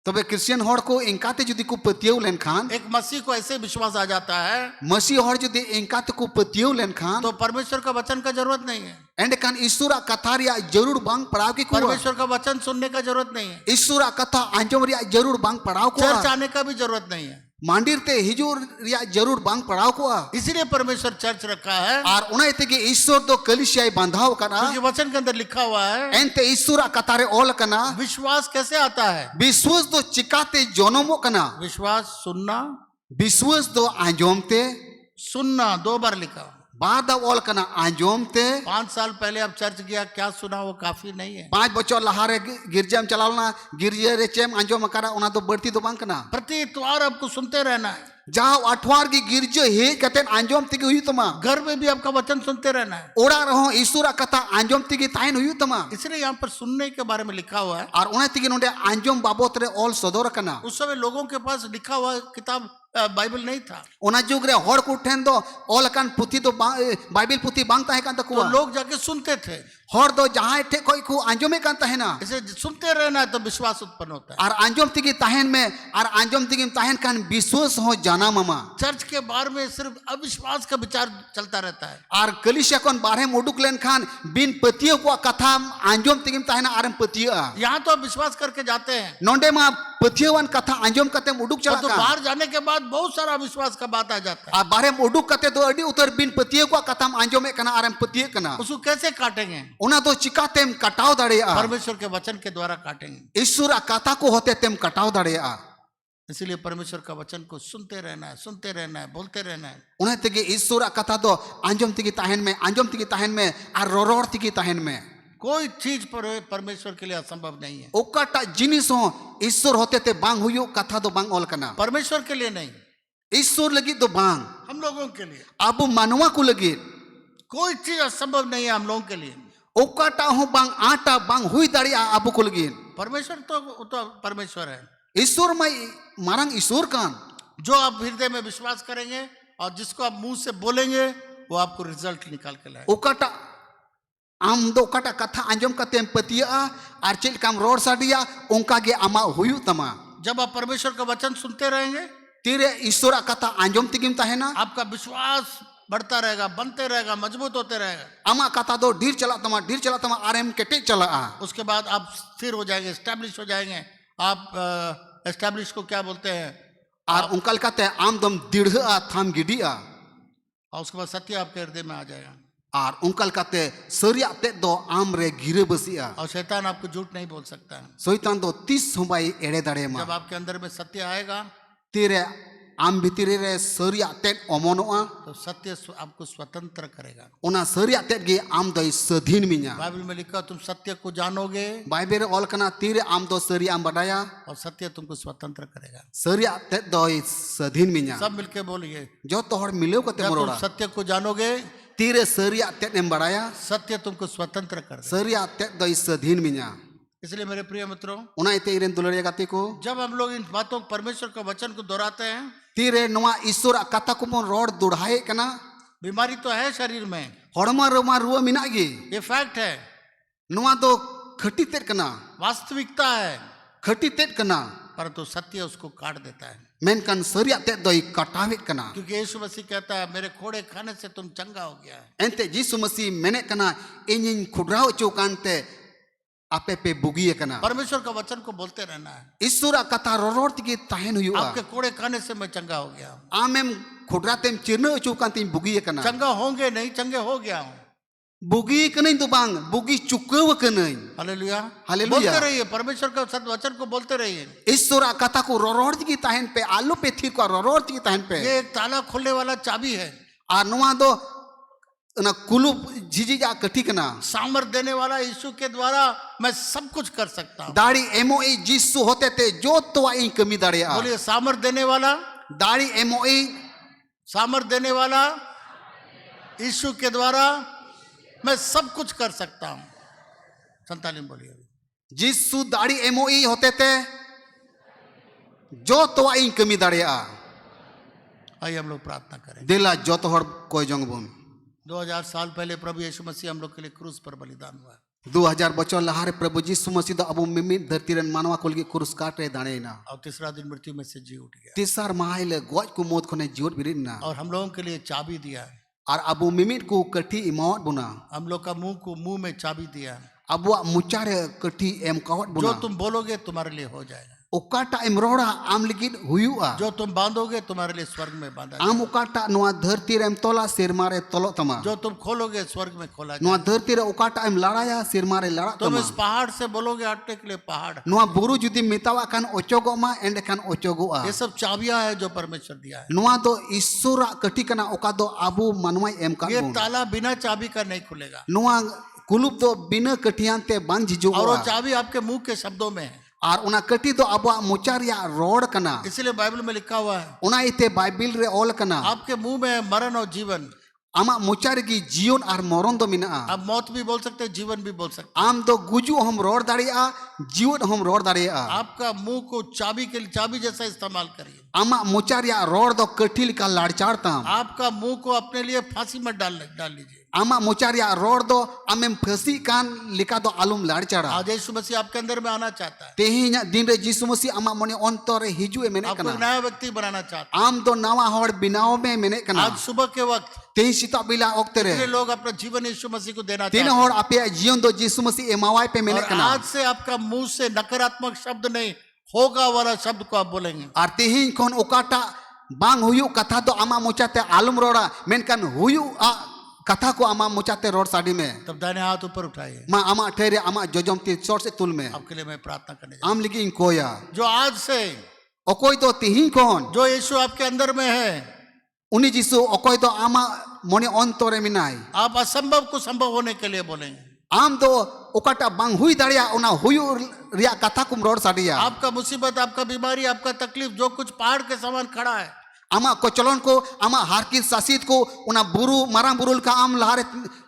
तबे क्रिश्चियन होड़ को इनकाते जुदी को पतियो लेन खान, एक मसीह को ऐसे विश्वास आ जाता है, मसीह होड़ जुदी इनकाते को पतियो लेन खान, तो परमेश्वर का वचन का जरूरत नहीं है। एंड कान ईश्वरा कथा रिया जरूर बांग पड़ाव की कुआ। परमेश्वर का वचन सुनने का जरूरत नहीं है। ईश्वरा कथा आंजम रिया जरूर बांग पड़ाव को। चर्च आने का भी जरूरत नहीं है। मांडिर ते हिजूर रिया जरूर बांग पड़ाव को। इसीलिए परमेश्वर चर्च रखा है, और उन्हें ते कि ईश्वर तो कलिसिया बांधाव कना, क्योंकि वचन के अंदर लिखा हुआ है एंते ईश्वरा कतारे ओल कना। विश्वास कैसे आता है। विश्वास तो चिकाते जोनमो कना, विश्वास सुनना, विश्वास तो आंजोमते सुनना 2 बार लिखा। बाद ओल कना आंजोमते। 5 साल पहले आप चर्च गया, क्या सुना वो काफी नहीं है। 5 बच्चों लहारे गिरजा में चलालना, गिरजे रे चेम आंजोम करा, उना तो बढ़ती तो बांग कना। प्रति इतवार आपको सुनते रहना है। जहां अठवार की गिरजे हे कते आंजोम तिगी हुई तमा। घर में भी आपका वचन सुनते रहना है। ओड़ा रहो ईश्वरा कथा आंजोम तिगी ताइन हुई तमा। इसलिए यहाँ पर सुनने के बारे में लिखा हुआ है। और उन्हें तिगी नोडे आंजोम बाबत रे ओल सदोर कना। उस समय लोगों के पास लिखा हुआ किताब बाइबल नहीं था। ᱚᱱᱟ ᱡᱩᱜᱽ ᱨᱮ ᱦᱚᱲ ᱠᱚ ᱴᱷᱮᱱ ᱫᱚ ᱚᱞ ᱟᱠᱟᱱ ᱯᱩᱛᱷᱤ ᱫᱚ ᱵᱟᱭᱵᱮᱞ ᱯᱩᱛᱷᱤ ᱵᱟᱝ ᱛᱟᱦᱮᱸ ᱠᱟᱱ तो ᱛᱟᱠᱚᱣᱟ। लोग जाके सुनते थे। ᱦᱚᱲ ᱫᱚ ᱡᱟᱦᱟᱸᱭ ᱴᱷᱮᱡ ᱠᱷᱚᱡ ᱠᱚ ᱟᱸᱡᱚᱢᱮᱫ ᱠᱟᱱ ᱛᱟᱦᱮᱱᱟ। इसे सुनते रहना है तो विश्वास उत्पन्न होता है। ᱟᱨ ᱟᱸᱡᱚᱢ ᱛᱮᱜᱮ ᱛᱟᱦᱮᱱ ᱢᱮ ᱟᱨ ᱟᱸᱡᱚᱢ ᱛᱮᱜᱮᱢ ᱛᱟᱦᱮᱱ ᱠᱷᱟन ᱵᱤᱥᱣᱟᱥ ᱦᱚᱸ ᱡᱟᱱᱟᱢᱟᱢᱟ। चर्च के बाहर में सिर्फ अविश्वास का विचार चलता रहता है। ᱟᱨ ᱠᱟᱹᱞᱤᱥᱟ ᱠᱷᱚᱱ ᱵᱟᱨᱦᱮᱢ ᱩᱰᱩᱠ ᱞᱮᱱᱠᱷᱟन ᱵᱤᱱ ᱯᱟᱹᱛᱭᱟᱹᱣ ᱠᱚᱣᱟᱜ ᱠᱟᱛᱷᱟᱢ ᱟᱸᱡᱚᱢ ᱛᱮᱜᱮᱢ ᱛᱟᱦᱮᱱᱟ ᱟᱨᱮᱢ ᱯᱟᱹᱛᱭᱟᱹᱜᱼᱟ। यहाँ तो आप विश्वास करके जाते हैं, ᱱᱚᱰᱮ ᱢᱟ ᱯᱟᱹᱛᱭᱟᱹᱣᱟᱱ ᱠᱟᱛᱷᱟ ᱟᱸᱡᱚᱢ ᱠᱟᱛᱮᱢ उडुक और ᱪᱟᱞᱟᱜ तो ᱠᱟᱱ। बाहर जाने के बाद बहुत सारा अविश्वास का बात आ जाता है। ᱟᱨ ᱵᱟᱨᱦᱮᱢ उडुक ᱠᱟᱛᱮ ᱫᱚ ᱟᱹᱰि ᱩᱛᱟᱹर ᱵᱤᱱ ᱯᱟᱹᱛᱭᱟᱹᱣ ᱠᱚᱣᱟᱜ ᱠᱟᱛᱷᱟᱢ ᱟᱸᱡᱚᱢᱮᱫ ᱠᱟᱱᱟ ᱟᱨᱮᱢ ᱯᱟᱹᱛᱭᱟᱹᱜ ᱠᱟᱱᱟ। उसको कैसे काटेंगे? ᱚᱱᱟ ᱫᱚ ᱪᱤᱠᱟᱛᱮᱢ ᱠᱟᱴᱟᱣ ᱫᱟᱲᱮᱭᱟᱜᱼᱟ? परमेश्वर के वचन के द्वारा काटेंगे। ईश्वराᱜ ᱠᱟᱛᱷᱟ ᱠᱚ ᱦᱚᱛᱮ ᱛᱮᱢ ᱠᱟᱴᱟᱣ ᱫᱟᱲᱮᱭᱟᱜᱼᱟ। इसीलिए परमेश्वर का वचन को सुनते रहना है, सुनते रहना है, बोलते रहना है। ᱚᱱᱟ ᱛᱮᱜᱮ ईश्वराᱜ ᱠᱟᱛᱷᱟ ᱫᱚ ᱟᱸᱡᱚᱢ ᱛᱮᱜᱮ ᱛᱟᱦᱮᱱ ᱢᱮ, ᱟᱸᱡᱚᱢ ᱛᱮᱜᱮ ᱛᱟᱦᱮᱱ ᱢᱮ ᱟᱨ ᱨᱚᱨᱚᱲ तᱮᱜᱮ तᱟᱦᱮᱱ ᱢᱮ। कोई चीज पर परमेश्वर के लिए असंभव नहीं है। ᱚᱠᱟᱴᱟᱜ ᱡᱤᱱᱤᱥ ᱦᱚᱸ ईश्वर ᱦᱚᱛᱮ ᱛᱮ ᱵᱟᱝ ᱦᱩᱭᱩᱜ ᱠᱟᱛᱷᱟ ᱫᱚ ᱵᱟᱝ ᱚᱞ ᱠᱟᱱᱟ। परमेश्वर के लिए नहीं, ईश्वर ᱞᱟᱹᱜᱤᱫ ᱫᱚ ᱵᱟᱝ, हम लोगों के लिए ᱟᱵᱚ ᱢᱟᱱᱣᱟ ᱠᱚ ᱞᱟᱹᱜᱤᱫ कोई चीज असंभव नहीं है। हम लोगों के लिए ᱚᱠᱟᱴᱟᱜ ᱦᱚᱸ ᱵᱟᱝ ᱟᱸᱴᱟ ᱵᱟᱝ ᱦᱩᱭ ᱫᱟᱲᱮᱭᱟᱜᱼᱟ ᱟᱵᱚ ᱠᱚ ᱞᱟᱹᱜᱤᱫ। परमेश्वर तो परमेश्वर है। ईश्वर ᱢᱟᱭ ᱢᱟᱨᱟᱝ ईश्वर ᱠᱟᱱ। जो आप हृदय में विश्वास करेंगे और जिसको आप मुंह से बोलेंगे वो आपको रिजल्ट निकाल के लाएगा। ᱚᱠᱟᱴᱟᱜ ᱟᱢ ᱫᱚ ᱚᱠᱟᱴᱟᱜ ᱠᱟᱛᱷᱟ ᱟᱸᱡᱚᱢ ᱠᱟᱛᱮᱢ ᱯᱟᱹᱛᱭᱟᱹᱜᱼᱟ ᱟᱨ ᱪᱮᱫ ᱞᱮᱠᱟᱢ ᱨᱚᱲ ᱥᱟᱰᱮᱭᱟ ᱚᱱᱠᱟ ᱜᱮ ᱟᱢᱟᱜ ᱦᱩᱭᱩᱜ ᱛᱟᱢᱟ। जब आप परमेश्वर का वचन सुनते रहेंगे, ᱛᱤᱨᱮ ईश्वराᱜ ᱠᱟᱛᱷᱟ ᱟᱸᱡᱚᱢ तेगेम तहना आपका विश्वास बढ़ता रहेगा, बनते रहेगा, मजबूत होते रहेगा। आमा कथा दो ढेर चला तमा आरेम केटे चला। उसके बाद आप स्थिर हो जाएंगे, एस्टैब्लिश हो जाएंगे। आप एस्टैब्लिश को क्या बोलते हैं? और उनका कहते हैं आम दम दृढ़ थाम गिडिया। और उसके बाद सत्य आपके हृदय में आ जाएगा। और उनका कहते सरिया ते दो आम रे गिरे बसिया। और शैतान आपको झूठ नहीं बोल सकता है। शैतान दो 30 हमाई एड़े दड़े मा। जब आपके अंदर में सत्य आएगा, तेरे आम भीतरी रे सरिया ते अमनोआ, तो सत्य आपको स्वतंत्र करेगा। उना सरिया ते गे आम दो स्वाधीन मिया। बाइबल में लिखा तुम सत्य को जानोगे, बाइबल ऑल कना तीरे आम दो सरिया आम बडाया और सत्य तुमको स्वतंत्र करेगा। सरिया ते दो स्वाधीन मिया। सब मिलके बोलिए, जो तोहर मिलो कते जब तुम मरोड़ा सत्य को जानोगे, तीरे सरिया ते एम बडाया, सत्य तुमको स्वतंत्र कर देगा। सरिया ते दो स्वाधीन मिया। इसलिए मेरे प्रिय मित्रों, उना इते इरेन दुलड़िया गाते को जब हम लोग इन बातों परमेश्वर का वचन को दोहराते हैं, तीरे नवा ईश्वर कथा को मन रोड दुढ़ाए कना। बीमारी तो है शरीर में, हड़मा रोमा रुआ मिनागी, ये फैक्ट है, नवा दो खटी तेट कना, वास्तविकता है, खटी तेट कना, परंतु सत्य उसको काट देता है। मेनकन सरिया तेट दो कटावे कना। क्योंकि यीशु मसीह कहता है मेरे खोड़े खाने से तुम चंगा हो गया है। एंते यीशु मसीह मेने कना इनिन खुडराव चौकानते आपे पे बुगिए कना। परमेश्वर का वचन को बोलते रहना है। ईश्वर कथा रोरोट की ताहेन हुआ। आपके कोड़े खाने से मैं चंगा हो गया हूँ। आमेम खुडरातेम चिरने चौकानते बुगिए कना। चंगा होंगे नहीं, चंगे हो गया हूँ। बुगी कनई तो बांग बुगी चुकव कनई। Hallelujah, hallelujah. बोलते रहिए, परमेश्वर का सत्य वचन को बोलते रहिए। ईश्वर कथा को रोरोट की ताहेन पे आलू पे थी को रोरोट की ताहेन पे ये एक ताला खोलने वाला चाबी है। आनुआ दो ना कुलू झिझिजा कठी कना। सामर्थ देने वाला यीशु के द्वारा मैं सब कुछ कर सकता हूँ। दाढ़ी एमओई जिसु होते थे जो तो आई कमी दाढ़ी आ। बोलिए सामर्थ देने वाला, दाढ़ी एमओई सामर्थ देने वाला यीशु के द्वारा मैं सब कुछ कर सकता हूँ। संताली में बोलिए, जिसु दाढ़ी एमओई होते थे जो तो आई कमी दाढ़ी आ। आइए हम लोग प्रार्थना करें। दिला जो तो हर कोई जंगबुन 2000 साल पहले प्रभु यीशु मसीह हम लोग के लिए क्रूस पर बलिदान हुआ। 2000 बच्चों लहारे प्रभु यीशु मसीह द अबु मिमि धरती रन मानवा कोल के क्रूस काटे दाणे ना। और तीसरा दिन मृत्यु में से जी उठ गया। तीसर माहिल गोज को मौत कोने जीवत बिरिन ना। और हम लोगों के लिए चाबी दिया है। और अबु मिमि को कठी इमावत बुना। हम लोग का मुंह में चाबी दिया है। अबुआ मुचारे कठी एम कावत बुना। जो तुम बोलोगे तुम्हारे लिए हो जाएगा। ओकाटा एमरोड़ा आम लिगिन हुयुआ। जो तुम बांधोगे तुम्हारे लिए स्वर्ग में बांधा आम ओकाटा नुआ धरती रेम तोला सिरमारे तोलो तमा। जो तुम खोलोगे स्वर्ग में खोला नुआ जाएगा। धरती रे ओकाटा एम लड़ाया सिरमारे लड़ा तुम तमा। इस पहाड़ से बोलोगे हटने के लिए पहाड़। नुआ बुरु जुदी मितावा खान ओचोगोमा एंड खान ओचोगोआ। ये सब चाबियां है जो परमेश्वर दिया है। नुआ दो ईश्वरा कटी कना ओका दो आबू मनवाई एम का। ये ताला बिना चाबी का नहीं खुलेगा। नुआ कुलुप दो बिना कटियांते बांग जिजो। और वो चाबी आपके मुंह के शब्दों में है। और उना कटी दो अबुआ मुचारिया रोड कना। इसलिए बाइबल में लिखा हुआ है उना इते बाइबिल रे ऑल कना। आपके मुंह में है मरण और जीवन। आमा मुचार की जीवन और मरण दो मिना। आप मौत भी बोल सकते हैं, जीवन भी बोल सकते हैं। आम दो गुजु हम रोड दाड़िया जीवन हम रोड दाड़िया। आपका मुंह को चाबी के लिए चाबी जैसा इस्तेमाल करिए। आमा मोचारिया रोड दो कठिल का लाड़चाड़ताम आपका मुंह को अपने लिए फांसी मत डाल लीजिए। आमा मोचारिया रोड दो आमेम फसी कान लिका दो आलुम लाड़चाड़ा आज यीशु मसीह आपके अंदर में आना चाहता है, तेहिना दिन रे जीसु मसीह आमा मने अंतरे हिजुए मेने आपको एक कना नया व्यक्ति बनाना चाहता है। आम दो नवा हड़ बिनाव में मेने कना आज सुबह के वक्त तेहि सीता बिला ओक्ते रे कितने लोग अपना जीवन यीशु मसीह को देना तीन चाहते हैं। हड़ आपे जीवन दो जीसु मसीह एमावाय पे मेने और कना आज से आपका मुंह से नकारात्मक शब्द नहीं, होगा वाला शब्द को आप बोलेंगे। और तेहिन कोन ओकाटा बांग हुयु कथा दो आमा मोचाते आलुम रोड़ा मेनकन हुयु कथा को आमा मोचाते रोड साड़ी में तब दाहिने हाथ ऊपर उठाइए। मा आमा ठहरे आमा जोजमती चोर से तुल में आपके लिए मैं प्रार्थना करने जा रहा आम लिखी कोया हूं। जो आज से ओकोई तो तिहिन कोन जो यीशु आपके अंदर में है, उनी जीसु ओकोई तो आमा मोने अंतरे मिनाई आप असंभव को संभव होने के लिए बोलेंगे। आम दो ओकाटा बांग हुई दाड़िया उना हुयु रिया कथा कुम रोड साड़िया आपका मुसीबत, आपका बीमारी, आपका तकलीफ जो कुछ पहाड़ के समान खड़ा है, आमा कोचलन को आमा हारकिल सासित को उना बुरु मारांग बुरुल का आम लहारे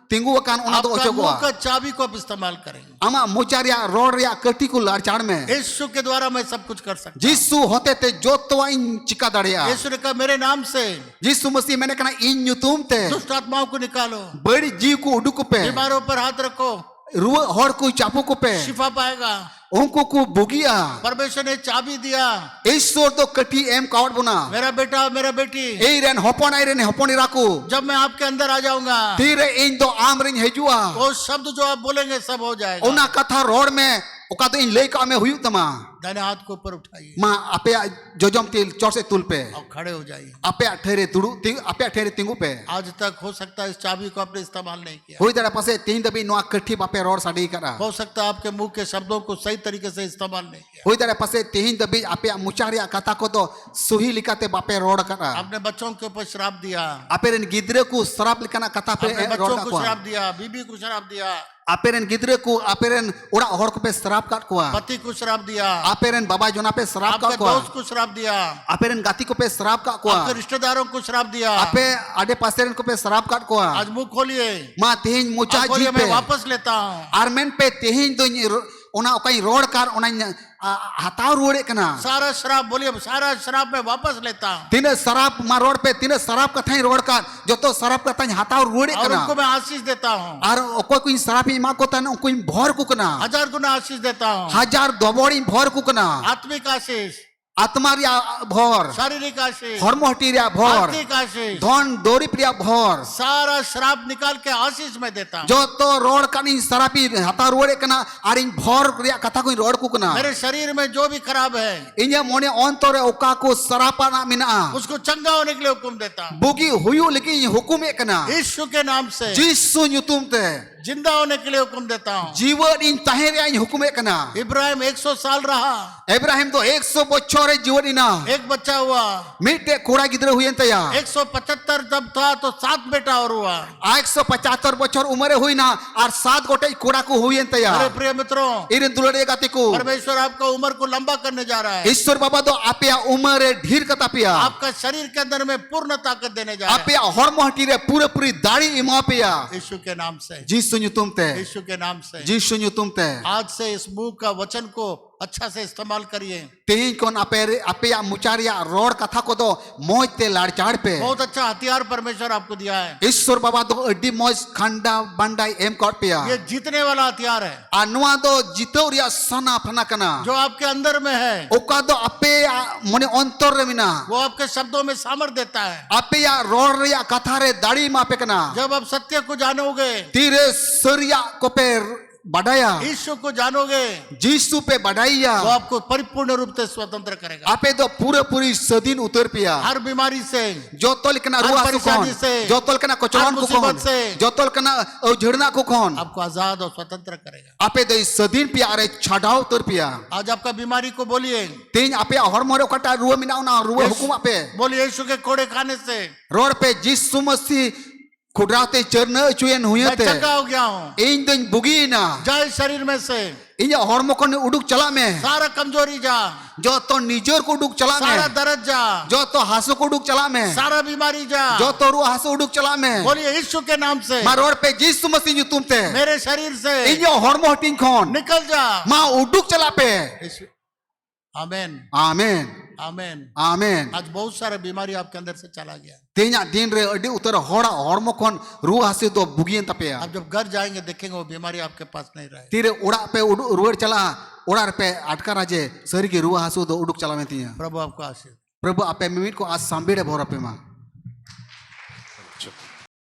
तिंगु वकान उना दो आपका ओचोगवा मुंह का चाबी को आप इस्तेमाल करेंगे। आमा मोचारिया रोड रिया कटी को लाड़चाड़ में यीशु के द्वारा मैं सब कुछ कर सकता हूं। जीसु होते ते जो तो इन चिका दाड़िया यीशु ने कहा मेरे नाम से जीसु मसीह मैंने कहा इन न्यूतुम ते दुष्ट आत्माओं को निकालो, बड़ी जीव को उडुक पे बीमारों पर हाथ रखो, रुआ हर को चापू को पे शिफा पाएगा। उनको को बुगिया परमेश्वर ने चाबी दिया। ईश्वर तो कटी एम कावड़ बुना मेरा बेटा, मेरा बेटी, ए रेन हपन आई रेन हपन राकू जब मैं आपके अंदर आ जाऊंगा तीरे इन दो आम रिन हेजुआ वो शब्द जो आप बोलेंगे सब हो जाएगा। उना कथा रोड में ओका तो इन लेका में हुई तमा दाहिने हाथ को ऊपर उठाइए मां आपे जोजम तिल चौर से तुल पे और खड़े हो जाइए। आपे ठहरे तुड़ू आपे ठहरे तिंगु पे आज तक हो सकता है इस चाबी को आपने इस्तेमाल नहीं किया, हुई दड़ा पासे तीन दबी नोआ कठी बापे रोड साड़ी करा हो सकता है आपके मुंह के शब्दों को सही तरीके से इस्तेमाल नहीं किया। हुई दड़ा पासे तीन दबी आपे मुचारिया कथा को तो सुही लिखाते बापे रोड करा आपने बच्चों के ऊपर शराब दिया, आपे रेन गिद्रे को शराब लिखाना कथा पे आपने रोड बच्चों को का शराब दिया, बीबी को शराब दिया, आपे रेन गिद्रे को आपे रेन उड़ा हर को पे शराब काट को पति को शराब दिया, आपे रेन बाबा जोना पे शराब आपके काट को दोस्त को शराब दिया, आपे रेन गाती को पे शराब काट को आपके रिश्तेदारों को शराब दिया। आपे आडे पासे रेन को पे शराब काट को आज मुंह खोलिए, मां तेहिन मुचा आप जी बोलिए पे मैं वापस लेता हूँ। आरमेन पे तेहिन दो उना ओकाई रोड कार उना हताव रुड़े कना सारा शराब, बोलिए सारा शराब मैं वापस लेता हूँ तीन शराब मा रोड पे तीन शराब कथाई रोड कार जो तो शराब कथाई हताव रुड़े और कना उनको मैं आशीष देता हूँ, और ओको कोई शराब इमा को तन कोई भर को कना 1000 गुना आशीष देता हूँ। हजार दोबोड़ी भर को कना आत्मिक आशीष, आत्मा रिया भर शारीरिक आशीष, हरमोहटी रिया भर आर्थिक आशीष, धन दोरी प्रिया भर सारा शराब निकाल के आशीष में देता हूँ। जो तो रोड कानी शराबी हताव रुड़े कना और इन भर रिया कथा कोई रोड को कना मेरे शरीर में जो भी खराब है इन्या मोने अंतरे ओका को शराबा ना मिना उसको चंगा होने के लिए हुक्म देता हूँ। बुगी हुयु लेकिन हुकुम एक कना यीशु के नाम से जीसु न्यूतुम ते जिंदा होने के लिए हुक्म देता हूँ। जीवन इन ताहेरे इन हुकुम एक कना इब्राहिम 100 साल रहा, इब्राहिम तो 100 बच्चों जीवन इना एक बच्चा हुआ। मिटे कोड़ा गिद्रे हुए तया 175 जब था तो 7 बेटा और हुआ। 175 बच्चों उम्र हुई ना और 7 गोटे कोड़ा को हुए तया मेरे प्रिय मित्रों, इरन दुलड़े गाती को परमेश्वर आपका उम्र को लंबा करने जा रहा है। ईश्वर बाबा तो आपया उम्र ढीर कता पिया आपका शरीर के अंदर में पूर्ण ताकत देने जा रहा है आपया हरमोहटी रे पूरे पूरी दाढ़ी इमा पिया यीशु के नाम से, जीसु न्यूतुम ते यीशु के नाम से। जीसु न्यूतुम ते आज से इस मुंह का वचन को अच्छा से इस्तेमाल करिए। तेही कोन आपया मुचारिया रोड कथा को तो मोज ते लाड़चाड़ पे बहुत अच्छा हथियार परमेश्वर आपको दिया है। ईश्वर बाबा तो अड्डी मोज खंडा बंडाई एम कोट पिया ये जीतने वाला हथियार है अनुआ दो जितोरिया सना फना कना जो आपके अंदर में है। ओका दो आपे मने अंतर रे मिना वो आपके शब्दों में सामर्थ देता है। आपे या रोड रे कथा रे दाढ़ी मापे कना जब आप सत्य को जानोगे, तीरे सरिया को पे बढ़ाया यीशु को जानोगे, जीसु पे बढ़ाइया वो आपको परिपूर्ण रूप से स्वतंत्र करेगा। आपे तो पूरे पूरी सदीन उतर पिया हर बीमारी से, जो तोल कना हर रुआ को परेशानी कौन से, जो तोल कना कोचलन हर को मुसीबत कौन से, जो तोल कना झड़ना को कौन आपको आजाद और स्वतंत्र करेगा। आपे दे सदीन पिया अरे छाड़ाव तर पिया आज आपका बीमारी को बोलिए, तीन आपे हरमोरे कटा रुआ मिनाव ना रुआ हुकुम आपे बोलिए यीशु के कोड़े खाने से रोड पे जीसु मसीह खुडराते चरना चुयन मैं हुयते चंगा हो गया हूँ। इन दिन बुगी ना जाए शरीर में से इन हरमो को उडुक चला में सारा कमजोरी जा, जो तो निजर को उडुक चला सारा में दर्द जा, जो तो हासु को उडुक चला में सारा बीमारी जा। जो तो रुआ हासु उडुक चला में बोलिए यीशु के नाम से मा रोड पे जीसु मसीह न्यू तुमते मेरे शरीर से इन हरमो हटिंग खोन निकल जा। मा उडुक चला पे यीशु- आमीन। आमीन आमेन। आमेन। आज बहुत सारे बीमारी आपके अंदर से चला गया। तेना दिन रे अडी उतर होड़ा हड़मो खन रुआ हासु दो बुगियन तपेया। आप जब घर जाएंगे देखेंगे वो बीमारी आपके पास नहीं रहे। तीरे उड़ा पे रुवर चला उड़ा पे अटका राजे सरी की रुआ हासु दो उडुक चला मेतिया। प्रभु आपको आशीष। प्रभु आपे मिमिट को आज सांबेड़े भोरा पे मां।